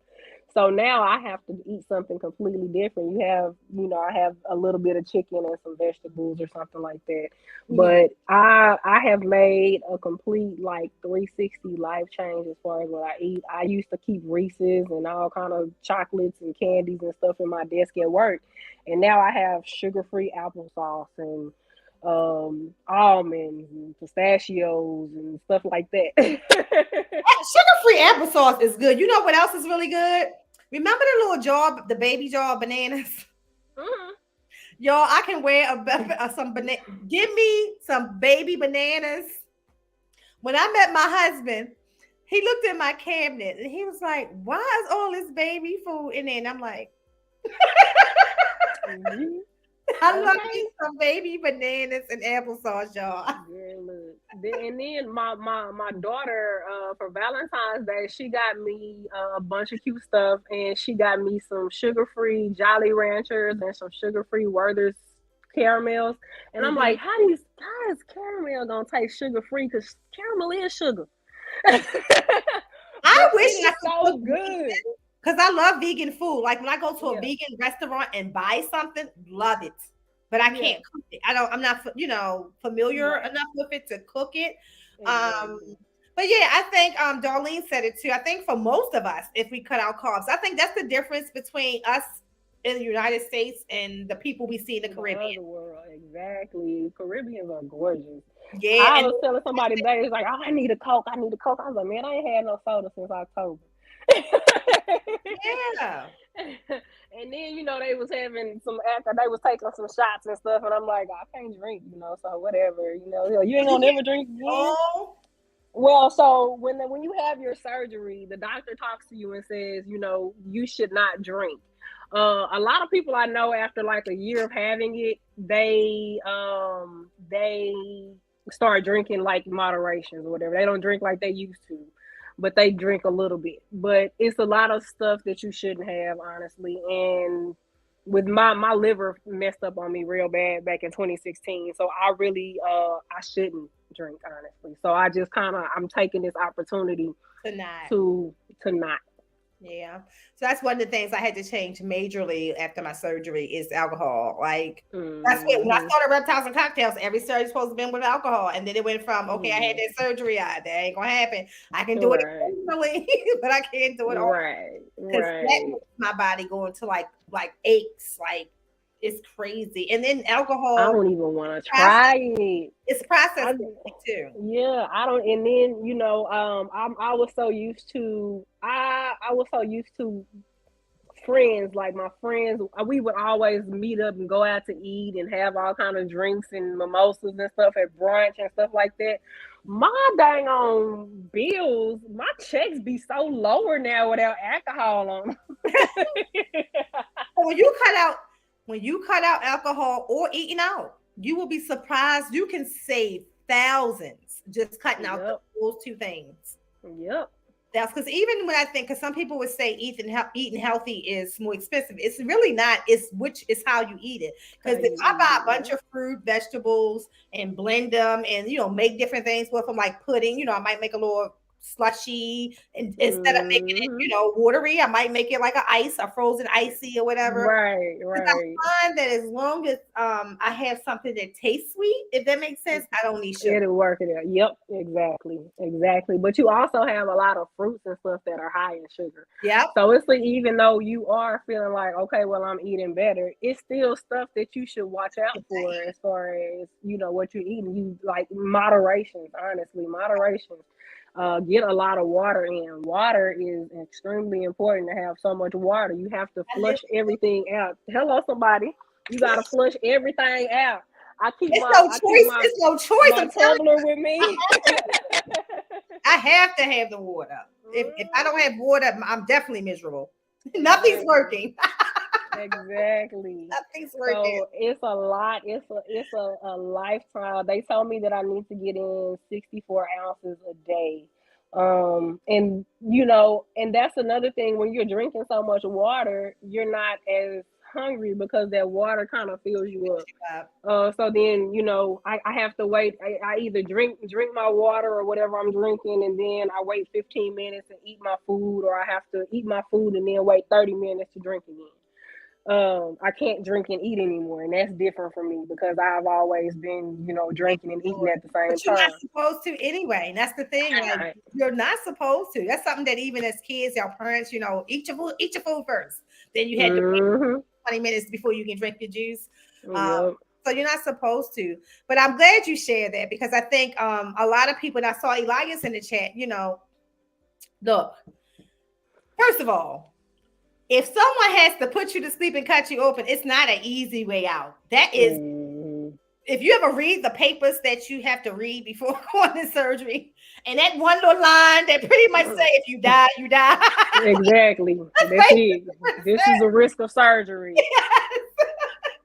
So now I have to eat something completely different. I have a little bit of chicken and some vegetables or something like that. But I have made a complete 360 life change as far as what I eat. I used to keep Reese's and all kind of chocolates and candies and stuff in my desk at work. And now I have sugar-free applesauce and almonds and pistachios and stuff like that. Sugar-free applesauce is good. You know what else is really good? Remember the little jar, the baby jar of bananas? Mm-hmm. Y'all, I can wear some banana. Give me some baby bananas. When I met my husband, he looked at my cabinet and he was like, "Why is all this baby food in there?" And I'm like, mm-hmm. I love me some baby bananas and applesauce, y'all. Yeah, look. And then my daughter for Valentine's Day, she got me a bunch of cute stuff, and she got me some sugar-free Jolly Ranchers and some sugar-free Werther's caramels, and I'm Mhm. like, how is caramel gonna taste sugar free? Because caramel is sugar. I But wish it I is could so cook good. because I love vegan food. Like when I go to a Yeah, vegan restaurant and buy something, love it. But I yeah, can't cook it. I'm not, familiar right, enough with it to cook it. Um, exactly. but yeah, I think Darlene said it too. I think for most of us, if we cut out carbs, I think that's the difference between us in the United States and the people we see in the The Caribbean. other world, exactly. Caribbeans are gorgeous. Yeah, I and was telling somebody today, it's like, oh, I need a Coke. I need a Coke. I was like, man, I ain't had no soda since October. yeah. And then, they was having they was taking some shots and stuff, and I'm like, I can't drink, so whatever, you ain't Well, you gonna never can't. drink again. Oh, Well, so when you have your surgery, the doctor talks to you and says, you should not drink. A lot of people I know after like a year of having it, they start drinking like moderations or whatever. They don't drink like they used to, but they drink a little bit. But it's a lot of stuff that you shouldn't have, honestly. And with my liver messed up on me real bad back in 2016, so I really I shouldn't drink, honestly. So I just I'm taking this opportunity tonight. to not. Yeah. So that's one of the things I had to change majorly after my surgery is alcohol. Like that's what when I Mm-hmm. started reptiles and cocktails, every surgery supposed to be with alcohol. And then it went from okay, I had Yeah. that surgery, that ain't gonna happen. I can do it Right. occasionally, but I can't do it all Right. because that Right. makes my body go into like aches, like it's crazy. And then I alcohol don't even want to process try it. it's I processed too. Yeah, I don't. And then I was so used to I was so used to friends, like my friends, we would always meet up and go out to eat and have all kind of drinks and mimosas and stuff at brunch and stuff like that. My dang on bills, my checks be so lower now without alcohol on them. When you cut out alcohol or eating out, you will be surprised. You can save thousands just cutting out Yep, those two things. yep. That's because even when I think, because some people would say eating healthy is more expensive. It's really not. It's which is how you eat it. How Because if you I eat buy it? a bunch of fruit, vegetables, and blend them, and make different things with them, like pudding. I might make a little slushy, and instead of making it, Mm-hmm. watery, I might make it like a frozen icy or whatever. Right, Because right. I find that as long as I have something that tastes sweet, if that makes sense, I don't need sugar. It'll work it out. Yep, exactly, exactly. But you also have a lot of fruits and stuff that are high in sugar. Yep. So it's like, even though you are feeling like, okay, well, I'm eating better, it's still stuff that you should watch out for as far as what you're eating. You like moderation, honestly, moderation. Get a lot of water in. Water is extremely important to have so much water. You have to I live. flush everything out. Hello, somebody. You gotta flush everything out. I keep It's my no I keep choice. my It's no choice. my I'm telling tumbler with me. you, I have to have the water. If I don't have water, I'm definitely miserable. Nothing's Exactly. working. Exactly. Nothing's working. So it's a lot. It's a lifestyle. They told me that I need to get in 64 ounces a day. And that's another thing. When you're drinking so much water, you're not as hungry because that water kind of fills you up. So then, I have to wait. I either drink my water or whatever I'm drinking, and then I wait 15 minutes and eat my food, or I have to eat my food and then wait 30 minutes to drink again. I can't drink and eat anymore, and that's different for me because I've always been, drinking and eating at the same But you're not time. supposed to anyway. And that's the thing. Like Right. you're not supposed to. That's something that even as kids, our parents, eat your food first. Then you had to wait Mm-hmm. 20 minutes before you can drink your juice. Um, Yep. so you're not supposed to. But I'm glad you shared that because I think a lot of people, and I saw Elias in the chat, look, first of all, if someone has to put you to sleep and cut you open, it's not an easy way out. That is, Mm-hmm. if you ever read the papers that you have to read before going to surgery, and that one little line that pretty much say, if you die, you die. Exactly. That's That's basically it. what it This is says. a risk of surgery.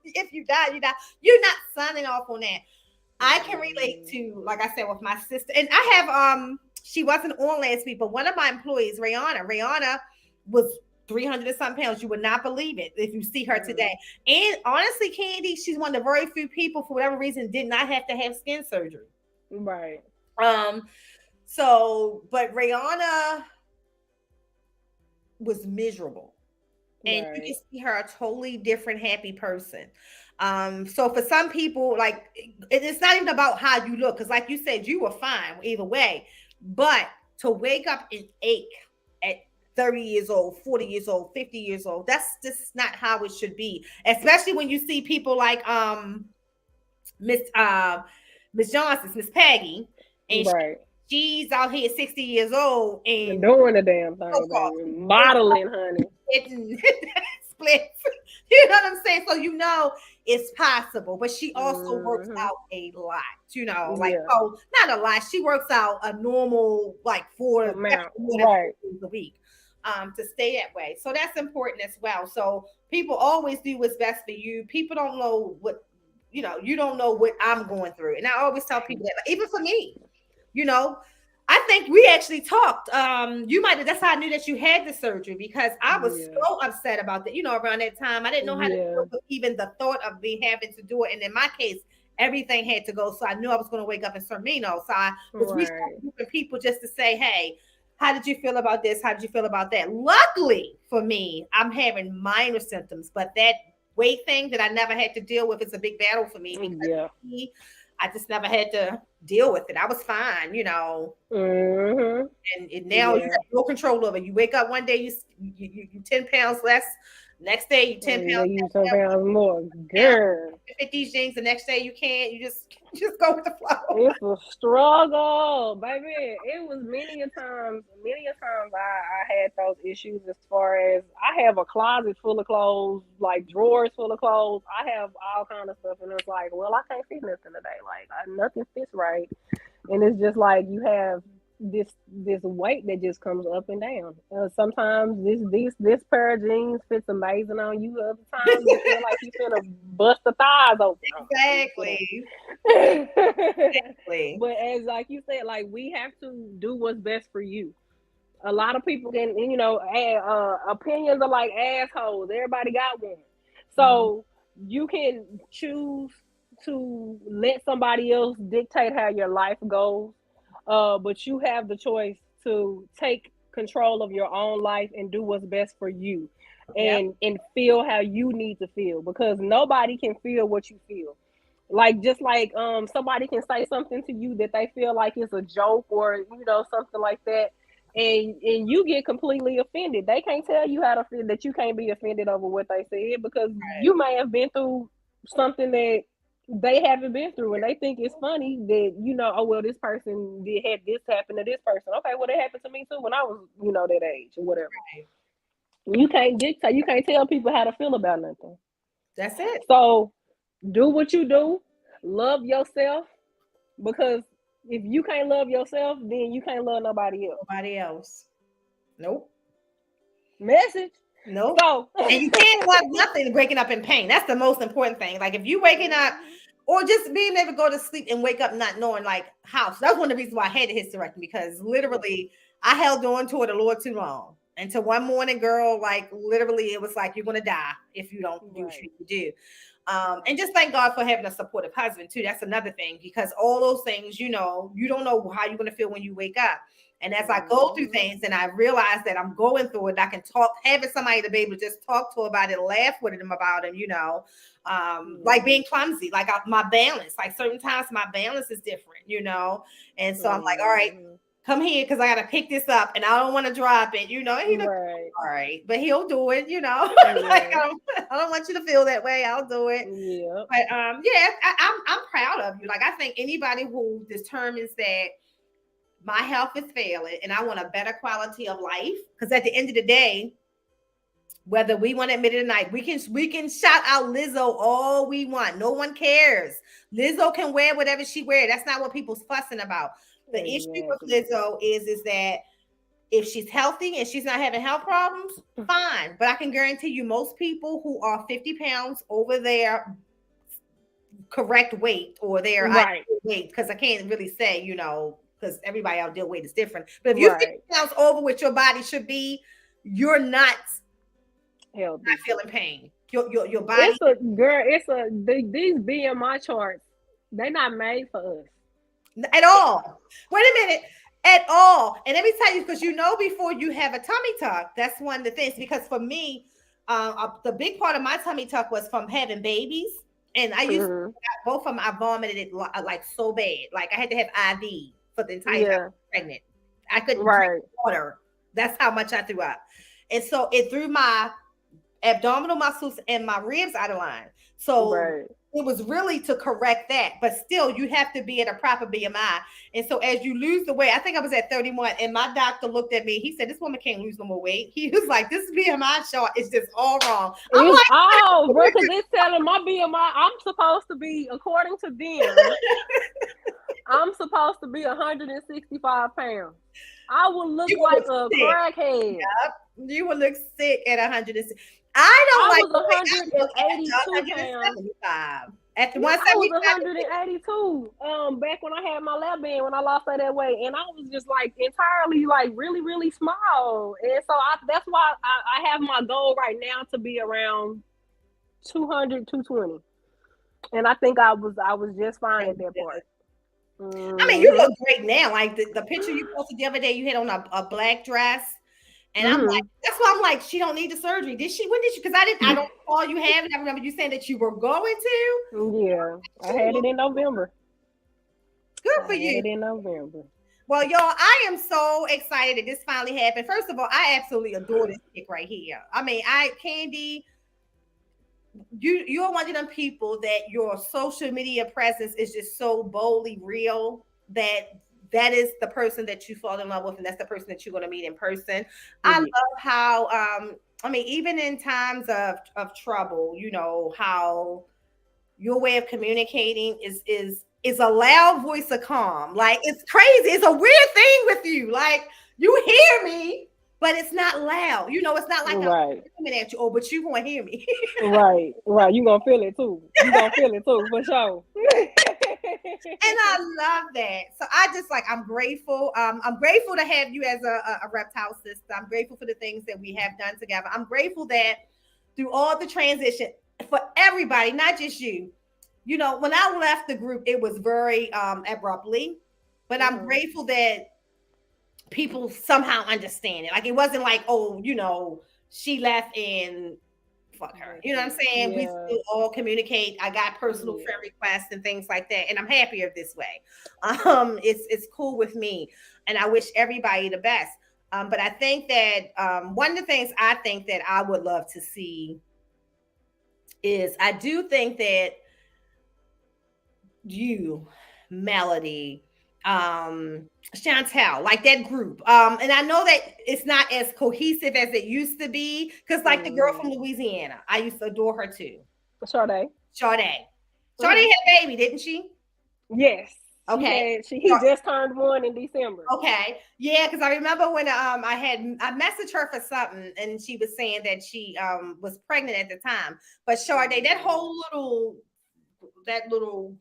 If you die, you die. You're not signing off on that. I can relate to, like I said, with my sister, and I have she wasn't on last week, but one of my employees, Rihanna was 300 and some pounds. You would not believe it if you see her today. And honestly, Candy, she's one of the very few people, for whatever reason, did not have to have skin surgery. Right. So, but Rihanna was miserable. And you can see her a totally different, happy person. So for some people, like, it's not even about how you look, because like you said, you were fine either way. But to wake up and ache at 30 years old, 40 years old, 50 years old, that's just not how it should be. Especially when you see people like Miss Johnson, Miss Peggy, and she's out here 60 years old and doing the damn thing, modeling, honey. Splits. You know what I'm saying? So you know it's possible, but she also works out a lot, you know, like oh, not a lot. She works out a normal like 4 days a week to stay that way. So that's important as well. So people always do what's best for you. People don't know what, you know, you don't know what I'm going through. And I always tell people that, like, even for me, you know, I think we actually talked. You might have, that's how I knew that you had the surgery, because I was so upset about that. You know, around that time, I didn't know how to do it, even the thought of me having to do it. And in my case, everything had to go. So I knew I was going to wake up in Cermino. So I was reaching out to people just to say, hey, how did you feel about this? How did you feel about that? Luckily for me, I'm having minor symptoms, but that weight thing that I never had to deal with is a big battle for me, because I just never had to deal with it. I was fine, you know. And now you have no control over it. You wake up one day, you 10 pounds less. Next day, you 10 pounds. You 10 pounds more. Girl. You fit these jeans. The next day, you can't. You just go with the flow. It's a struggle, baby. It was many a times I had those issues, as far as I have a closet full of clothes, like drawers full of clothes. I have all kind of stuff, and it's like, well, I can't fit nothing today. Like nothing fits right, and it's just like you have this weight that just comes up and down. Sometimes this pair of jeans fits amazing on you. Other times you feel like you finna bust the thighs open. Exactly. But as like you said, like, we have to do what's best for you. A lot of people can, you know, opinions are like assholes. Everybody got one. So you can choose to let somebody else dictate how your life goes. But you have the choice to take control of your own life and do what's best for you, and feel how you need to feel, because nobody can feel what you feel. Like, just like somebody can say something to you that they feel like it's a joke, or, you know, something like that, and you get completely offended. They can't tell you how to feel, that you can't be offended over what they said, because you may have been through something that they haven't been through, and they think it's funny that, you know, oh, well, this person did have this happen to this person. Okay, well, it happened to me too when I was, you know, that age or whatever. You can't dictate, you can't tell people how to feel about nothing. That's it. So do what you do, love yourself, because if you can't love yourself, then you can't love nobody else. Nope. Message. Nope. So, and you can't love nothing waking up in pain. That's the most important thing. Like, if you waking up, or just being able to go to sleep and wake up not knowing, like, how. So that's one of the reasons why I had the hysterectomy, because literally I held on to it a little too long. Until one morning, girl, like, literally it was like, you're going to die if you don't do what you do. And just thank God for having a supportive husband too. That's another thing, because all those things, you know, you don't know how you're going to feel when you wake up. And as I go through things and I realize that I'm going through it, I can talk, having somebody to be able to just talk to about it, laugh with them about it, you know, like being clumsy, like my balance, like certain times my balance is different, you know? And so I'm like, all right, come here, because I got to pick this up and I don't want to drop it, you know? And he's like, all right, but he'll do it, you know? Like, I don't want you to feel that way. I'll do it. But I'm proud of you. Like, I think anybody who determines that my health is failing and I want a better quality of life, because at the end of the day, whether we want to admit it or not, we can shout out Lizzo all we want. No one cares. Lizzo can wear whatever she wears. That's not what people's fussing about. The issue with Lizzo is that if she's healthy and she's not having health problems, fine. But I can guarantee you, most people who are 50 pounds over their correct weight or their ideal weight, because I can't really say, you know, because everybody ideal weight is different. But if you're 50 pounds over what your body should be, you're not healthy. not feeling pain. Your body. These BMI charts, they're not made for us. At all. Wait a minute. At all. And let me tell you, because before you have a tummy tuck, that's one of the things. Because for me, the big part of my tummy tuck was from having babies. And I used to, both of them, I vomited it like so bad. Like I had to have IV for the entire time I was pregnant. I couldn't drink water. That's how much I threw up. And so it threw my abdominal muscles and my ribs out of line. So it was really to correct that, but still you have to be at a proper BMI. And so as you lose the weight, I think I was at 31 and my doctor looked at me. He said, this woman can't lose no more weight. He was like, this BMI chart is just all wrong. I'm like, oh, bro, because it's telling my BMI, I'm supposed to be, according to them, I'm supposed to be 165 pounds. I would look like a crackhead. Yep. You would look sick at 160. I was 182 pounds. At 175. I was 182 back when I had my lap band, when I lost that weight, and I was just like entirely like really, really small. And so that's why I have my goal right now to be around 200, 220. And I think I was just fine at that part. I mean, you look great now. Like the picture you posted the other day, you had on a black dress. And I'm like, that's why I'm like, she don't need the surgery. Did she? When did she? Because I don't recall you having. I remember you saying that you were going to. Yeah, I had it in November. Good for you. I had it in November. Well, y'all, I am so excited that this finally happened. First of all, I absolutely adore this chick right here. I mean, Candy, you're one of them people that your social media presence is just so boldly real that is the person that you fall in love with, and that's the person that you're going to meet in person. I love how, I mean, even in times of trouble, how your way of communicating is a loud voice of calm. Like, it's crazy. It's a weird thing with you. Like, you hear me, but it's not loud. It's not like I'm screaming at you. But you going to hear me. Right. You going to feel it too. You going to feel it too, for sure. And I love that. So I'm grateful. I'm grateful to have you as a reptile sister. I'm grateful for the things that we have done together. I'm grateful that through all the transition for everybody, not just you, when I left the group, it was very abruptly, but I'm grateful that people somehow understand it. Like, it wasn't like, she left and fuck her. You know what I'm saying? Yeah. We still all communicate. I got personal friend requests and things like that. And I'm happier this way. It's cool with me. And I wish everybody the best. But I think that one of the things I think that I would love to see is, I do think that you, Melody, Chantel, like that group. And I know that it's not as cohesive as it used to be, because like the girl from Louisiana, I used to adore her too. Sade had a baby, didn't she? Yes. Okay. He just turned 1 in December. Okay. Yeah, because I remember when I messaged her for something, and she was saying that she was pregnant at the time. But Sade, that whole little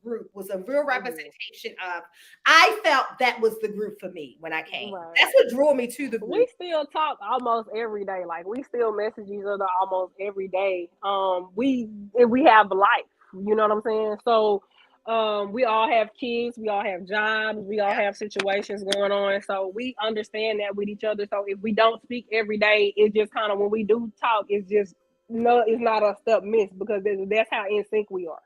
group was a real representation of, I felt that was the group for me when I came. Right. That's what drew me to the group. We still talk almost every day. Like, we still message each other almost every day. We have life, you know what I'm saying? So we all have kids, we all have jobs, we all have situations going on. So we understand that with each other. So if we don't speak every day, it just kind of, when we do talk, it's just it's not a step missed, because that's how in sync we are.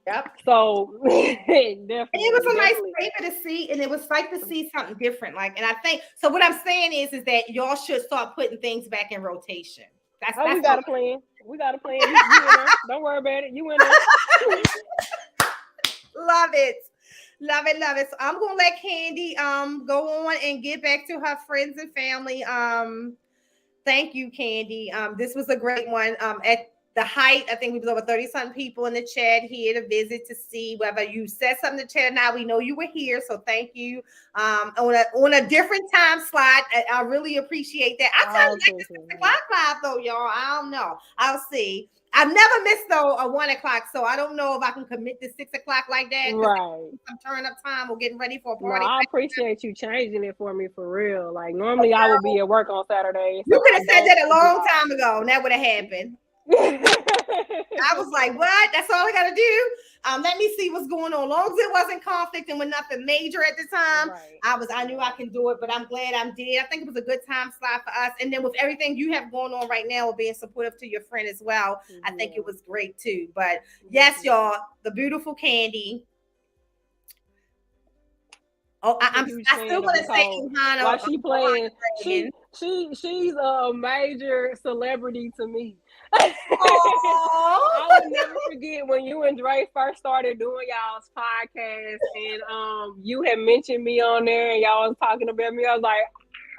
Yep. So definitely. And it was a nice flavor to see, and it was like to see something different. Like, and I think so. What I'm saying is that y'all should start putting things back in rotation. That's we got a plan. We got a plan. You in there. Don't worry about it. You in there. Love it. So I'm gonna let Candy go on and get back to her friends and family. Thank you, Candy. This was a great one. At the height, I think we was over 30-something people in the chat here to visit, to see whether you said something in the chat. Now we know you were here, so thank you. On a different time slot, I really appreciate that. I tell you, like, 6 o'clock live though, y'all. I don't know. I'll see. I've never missed though a 1 o'clock, so I don't know if I can commit to 6 o'clock like that. Right. Some turn up time or getting ready for a No, party. I appreciate you changing it for me for real. Like normally I would be at work on Saturdays. You could have said that a long time ago, and that would have happened. I was like, what? That's all I gotta do. Let me see what's going on. As long as it wasn't conflicting with nothing major at the time, right. I knew I can do it, but I'm glad I did. I think it was a good time slot for us. And then with everything you have going on right now, being supportive to your friend as well, I think it was great too. But yes, y'all, the beautiful Candy. Oh, I still want to say Ohana. While she playing, she's a major celebrity to me. I will never forget when you and Dre first started doing y'all's podcast, and you had mentioned me on there, and y'all was talking about me. I was like,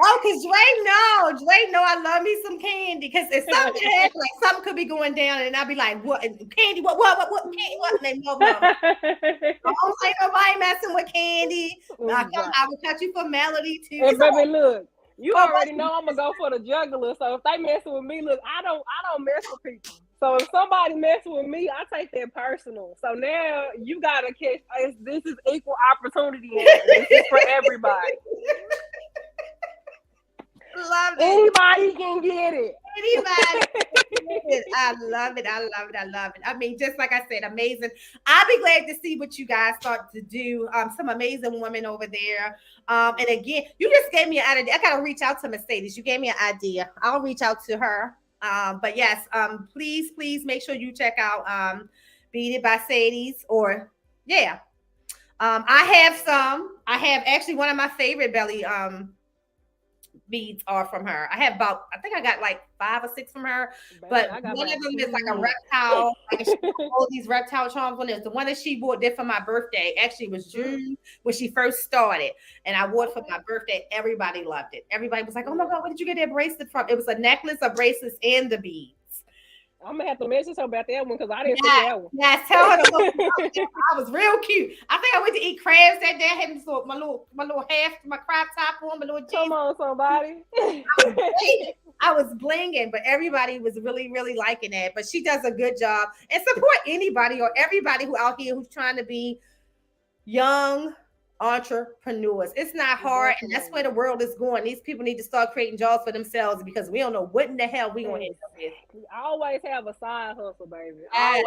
oh, because Dre know I love me some Candy. Because if something happens, like something could be going down, and I'll be like, what? Candy, what, Candy, what? And they know. I don't say nobody messing with Candy. I will cut you for Melody too. And baby, look. You already know I'm gonna go for the juggler. So if they messing with me, look, I don't mess with people. So if somebody messes with me, I take that personal. So now you gotta catch. This is equal opportunity. This is for everybody. Love it. Anybody can get it. Anybody. I love it. I mean, just like I said, amazing. I'll be glad to see what you guys start to do. Some amazing women over there. And again, you just gave me an idea. I gotta reach out to Mercedes. You gave me an idea. I'll reach out to her. But yes, please make sure you check out Beat It by Sadie's or yeah. I have actually one of my favorite belly beads are from her. I think I got like 5 or 6 from her, but one of them is like a reptile. Like all these reptile charms on it. The one that she did for my birthday. Actually, it was June when she first started, and I wore it for my birthday. Everybody loved it. Everybody was like, "Oh my god, where did you get that bracelet from?" It was a necklace, a bracelet, and the beads. I'm gonna have to mention something about that one because I didn't see that one. Yes, tell her to look. I was real cute. I think I went to eat crabs that day. I had my little half, my crop top on, my little jeans. Come on, somebody. I was blinging, but everybody was really, really liking that. But she does a good job. And support anybody or everybody who out here who's trying to be young entrepreneurs. It's not hard, and that's where the world is going. These people need to start creating jobs for themselves because we don't know what in the hell we gonna end up with. I always have a side hustle, baby. I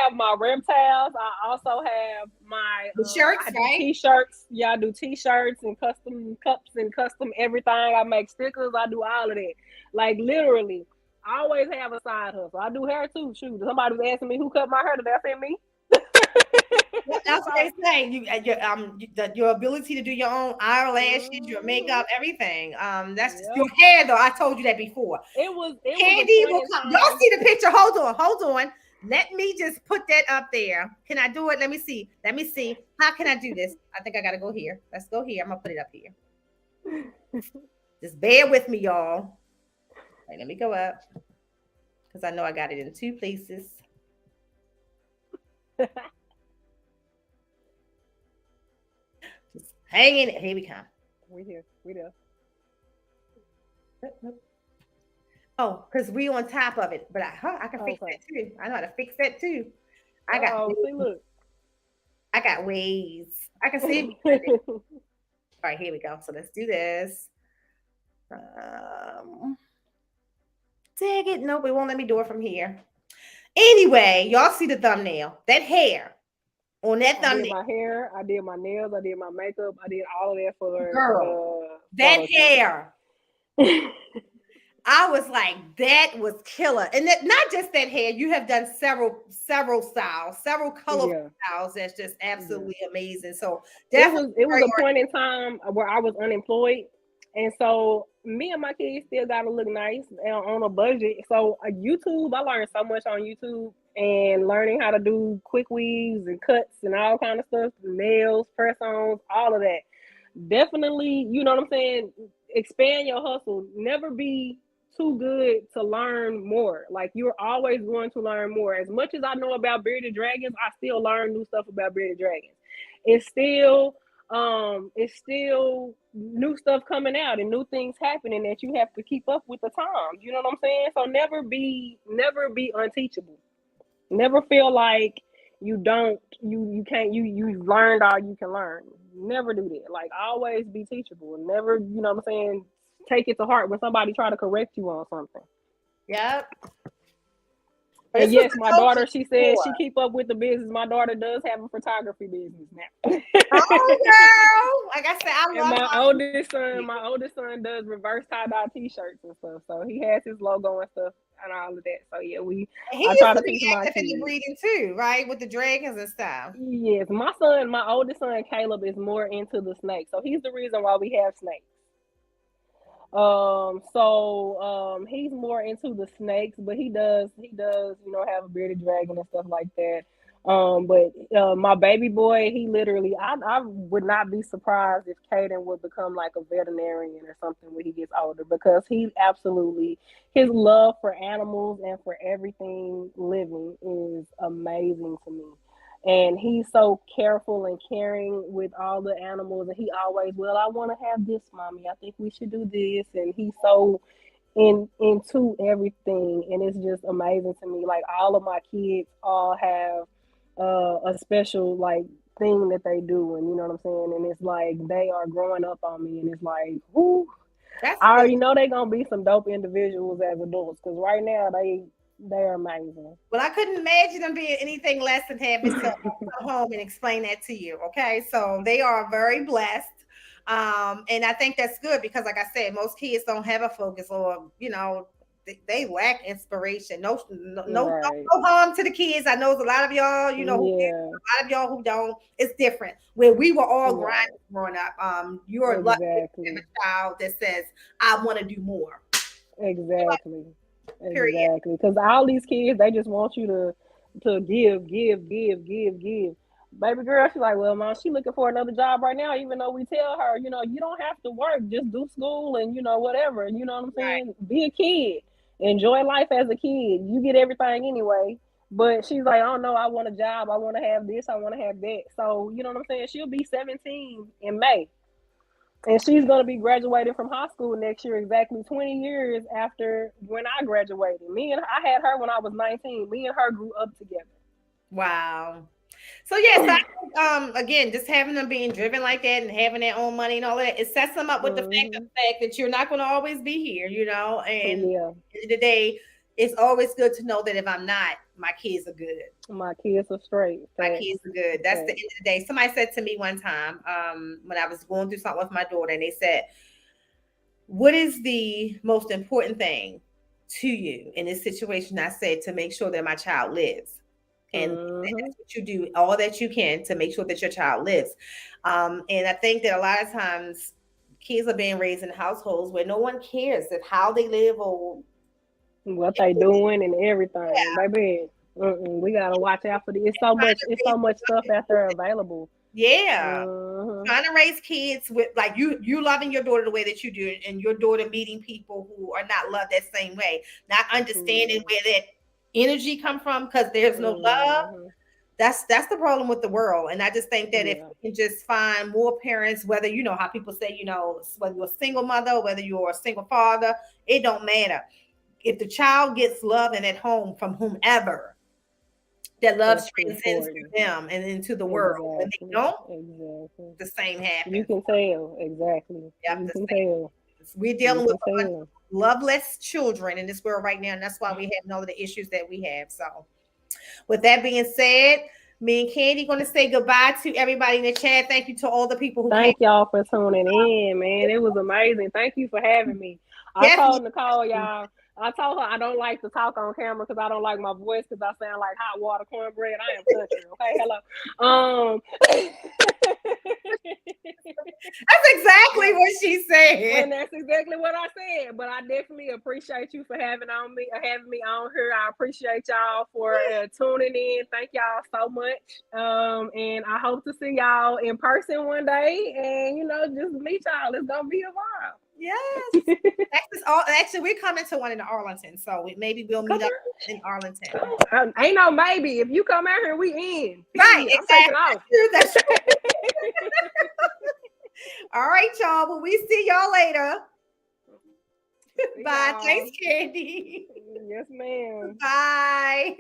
have my Reptiles. I also have my shirts, right? T-shirts. Yeah, I do T-shirts and custom cups and custom everything. I make stickers. I do all of that. Like literally, I always have a side hustle. I do hair too. Shoot, somebody was asking me who cut my hair. Did that say me? That's what they say. Your ability to do your own eyelashes, your makeup, everything. That's just your hair, though. I told you that before. It was Candy will come. Y'all see the picture? Hold on. Let me just put that up there. Can I do it? Let me see. How can I do this? I think I gotta go here. Let's go here. I'm gonna put it up here. Just bear with me, y'all. Right, let me go up because I know I got it in 2 places. Just hang in it. Here we come. We there. Oh, because we on top of it. But I can fix that too. I know how to fix that too. I got ways. I can see. All right, here we go. So let's do this. Dang it. Nope, it won't let me do it from here. Anyway, y'all see the thumbnail. That hair on that thumbnail. I did my hair, I did my nails, I did my makeup, I did all of that for girl. That hair. I was like, that was killer. And that, not just that hair, you have done several styles, several colorful styles. That's just absolutely amazing. So it was a point in time where I was unemployed. And so me and my kids still got to look nice on a budget. So YouTube, I learned so much on YouTube and learning how to do quick weaves and cuts and all kind of stuff, nails, press-ons, all of that. Definitely, you know what I'm saying? Expand your hustle. Never be too good to learn more. Like you're always going to learn more. As much as I know about bearded dragons, I still learn new stuff about bearded dragons. It's still new stuff coming out and new things happening that you have to keep up with the times. You know what I'm saying? So never be unteachable. Never feel like you can't you learned all you can learn. Never do that. Like always be teachable. Never, you know what I'm saying, take it to heart when somebody try to correct you on something. Yep. But And this was yes, the my coaching daughter, she said before. she keep up with the business. My daughter does have a photography business now. Oh, girl. Like I said, I And love how my oldest son does reverse tie-dye t-shirts and stuff. So he has his logo and stuff and all of that. So yeah, he I used try to to be teach my active in the kids. breeding too, right? With the dragons and stuff. Yes, my oldest son Caleb is more into the snakes. So he's the reason why we have snakes. He's more into the snakes, but he does, have a bearded dragon and stuff like that. But my baby boy, he literally, I would not be surprised if Caden would become like a veterinarian or something when he gets older, because his love for animals and for everything living is amazing to me. And he's so careful and caring with all the animals, and he always, well, I want to have this, mommy, I think we should do this. And he's so into everything, and it's just amazing to me. Like all of my kids all have a special like thing that they do, and you know what I'm saying, and it's like they are growing up on me, and it's like, whoo, That's I good. already know they're gonna be some dope individuals as adults, because right now they're amazing. Well, I couldn't imagine them being anything less than having to come home and explain that to you. Okay. So they are very blessed. And I think that's good because, like I said, most kids don't have a focus, or, they lack inspiration. Right. No harm to the kids. I know there's a lot of y'all, who get, Yeah. a lot of y'all who don't. It's different. Where we were all Right. grinding growing up. You're lucky to have Exactly. a child that says, I want to do more. Exactly. Period. Exactly. Because all these kids, they just want you to give. Baby girl, she's like, well, mom, she looking for another job right now, even though we tell her, you don't have to work, just do school and whatever. You know what I'm Right. saying? Be a kid. Enjoy life as a kid. You get everything anyway. But she's like, oh no, I want a job. I want to have this. I want to have that. So, you know what I'm saying? She'll be 17 in May. And she's going to be graduating from high school next year, exactly 20 years after when I graduated. I had her when I was 19. Me and her grew up together. Wow. So yes, again, just having them being driven like that and having their own money and all that, it sets them up with the Hmm. fact that you're not going to always be here, and at Yeah, the end of the day, it's always good to know that if I'm not, my kids are good. my kids are straight. My Facts. kids are good. That's the Facts. end of the day. Somebody said to me one time, when I was going through something with my daughter, and they said, what is the most important thing to you in this situation? I said, to make sure that my child lives. And Hmm. that's what you do, all that you can to make sure that your child lives. And I think that a lot of times kids are being raised in households where no one cares if how they live or What they doing and everything, yeah, baby. We gotta watch out for the. It's so trying much. to It's raise so much stuff out there available. yeah. Hmm. Trying to raise kids with like you loving your daughter the way that you do, and your daughter meeting people who are not loved that same way, not understanding Yeah. where that energy come from because there's no love. Hmm. That's the problem with the world. And I just think that if Yeah. we can just find more parents, whether how people say, whether you're a single mother, whether you're a single father, it don't matter. If the child gets love and at home from whomever, that love That's transcends important. through them and into the world. When they Exactly. don't, Exactly. the same You happens. can tell. Exactly. Yep, You the can same. tell. We're You dealing with can a bunch tell. of loveless children in this world right now, and that's why we have all of the issues that we have. So, with that being said, me and Candy going to say goodbye to everybody in the chat. Thank you to all the people who came. Thank y'all for tuning in, man. It was amazing. Thank you for having me. I Definitely. told Nicole, y'all. I told her I don't like to talk on camera because I don't like my voice because I sound like hot water cornbread. I am country. Okay, hello. That's exactly But what she said. And that's exactly what I said. But I definitely appreciate you for having me on here. I appreciate y'all for tuning in. Thank y'all so much. And I hope to see y'all in person one day. And just meet y'all. It's gonna be a while. Yes. Actually, we're coming to one in Arlington, so maybe we'll meet Come up on. in Arlington. Ain't no maybe. If you come out here, we in. Right, Period. I'm taking exactly. off. That's true. All right, y'all. Well, we see y'all later. See Bye. y'all. Thanks, Candy. Yes, ma'am. Bye.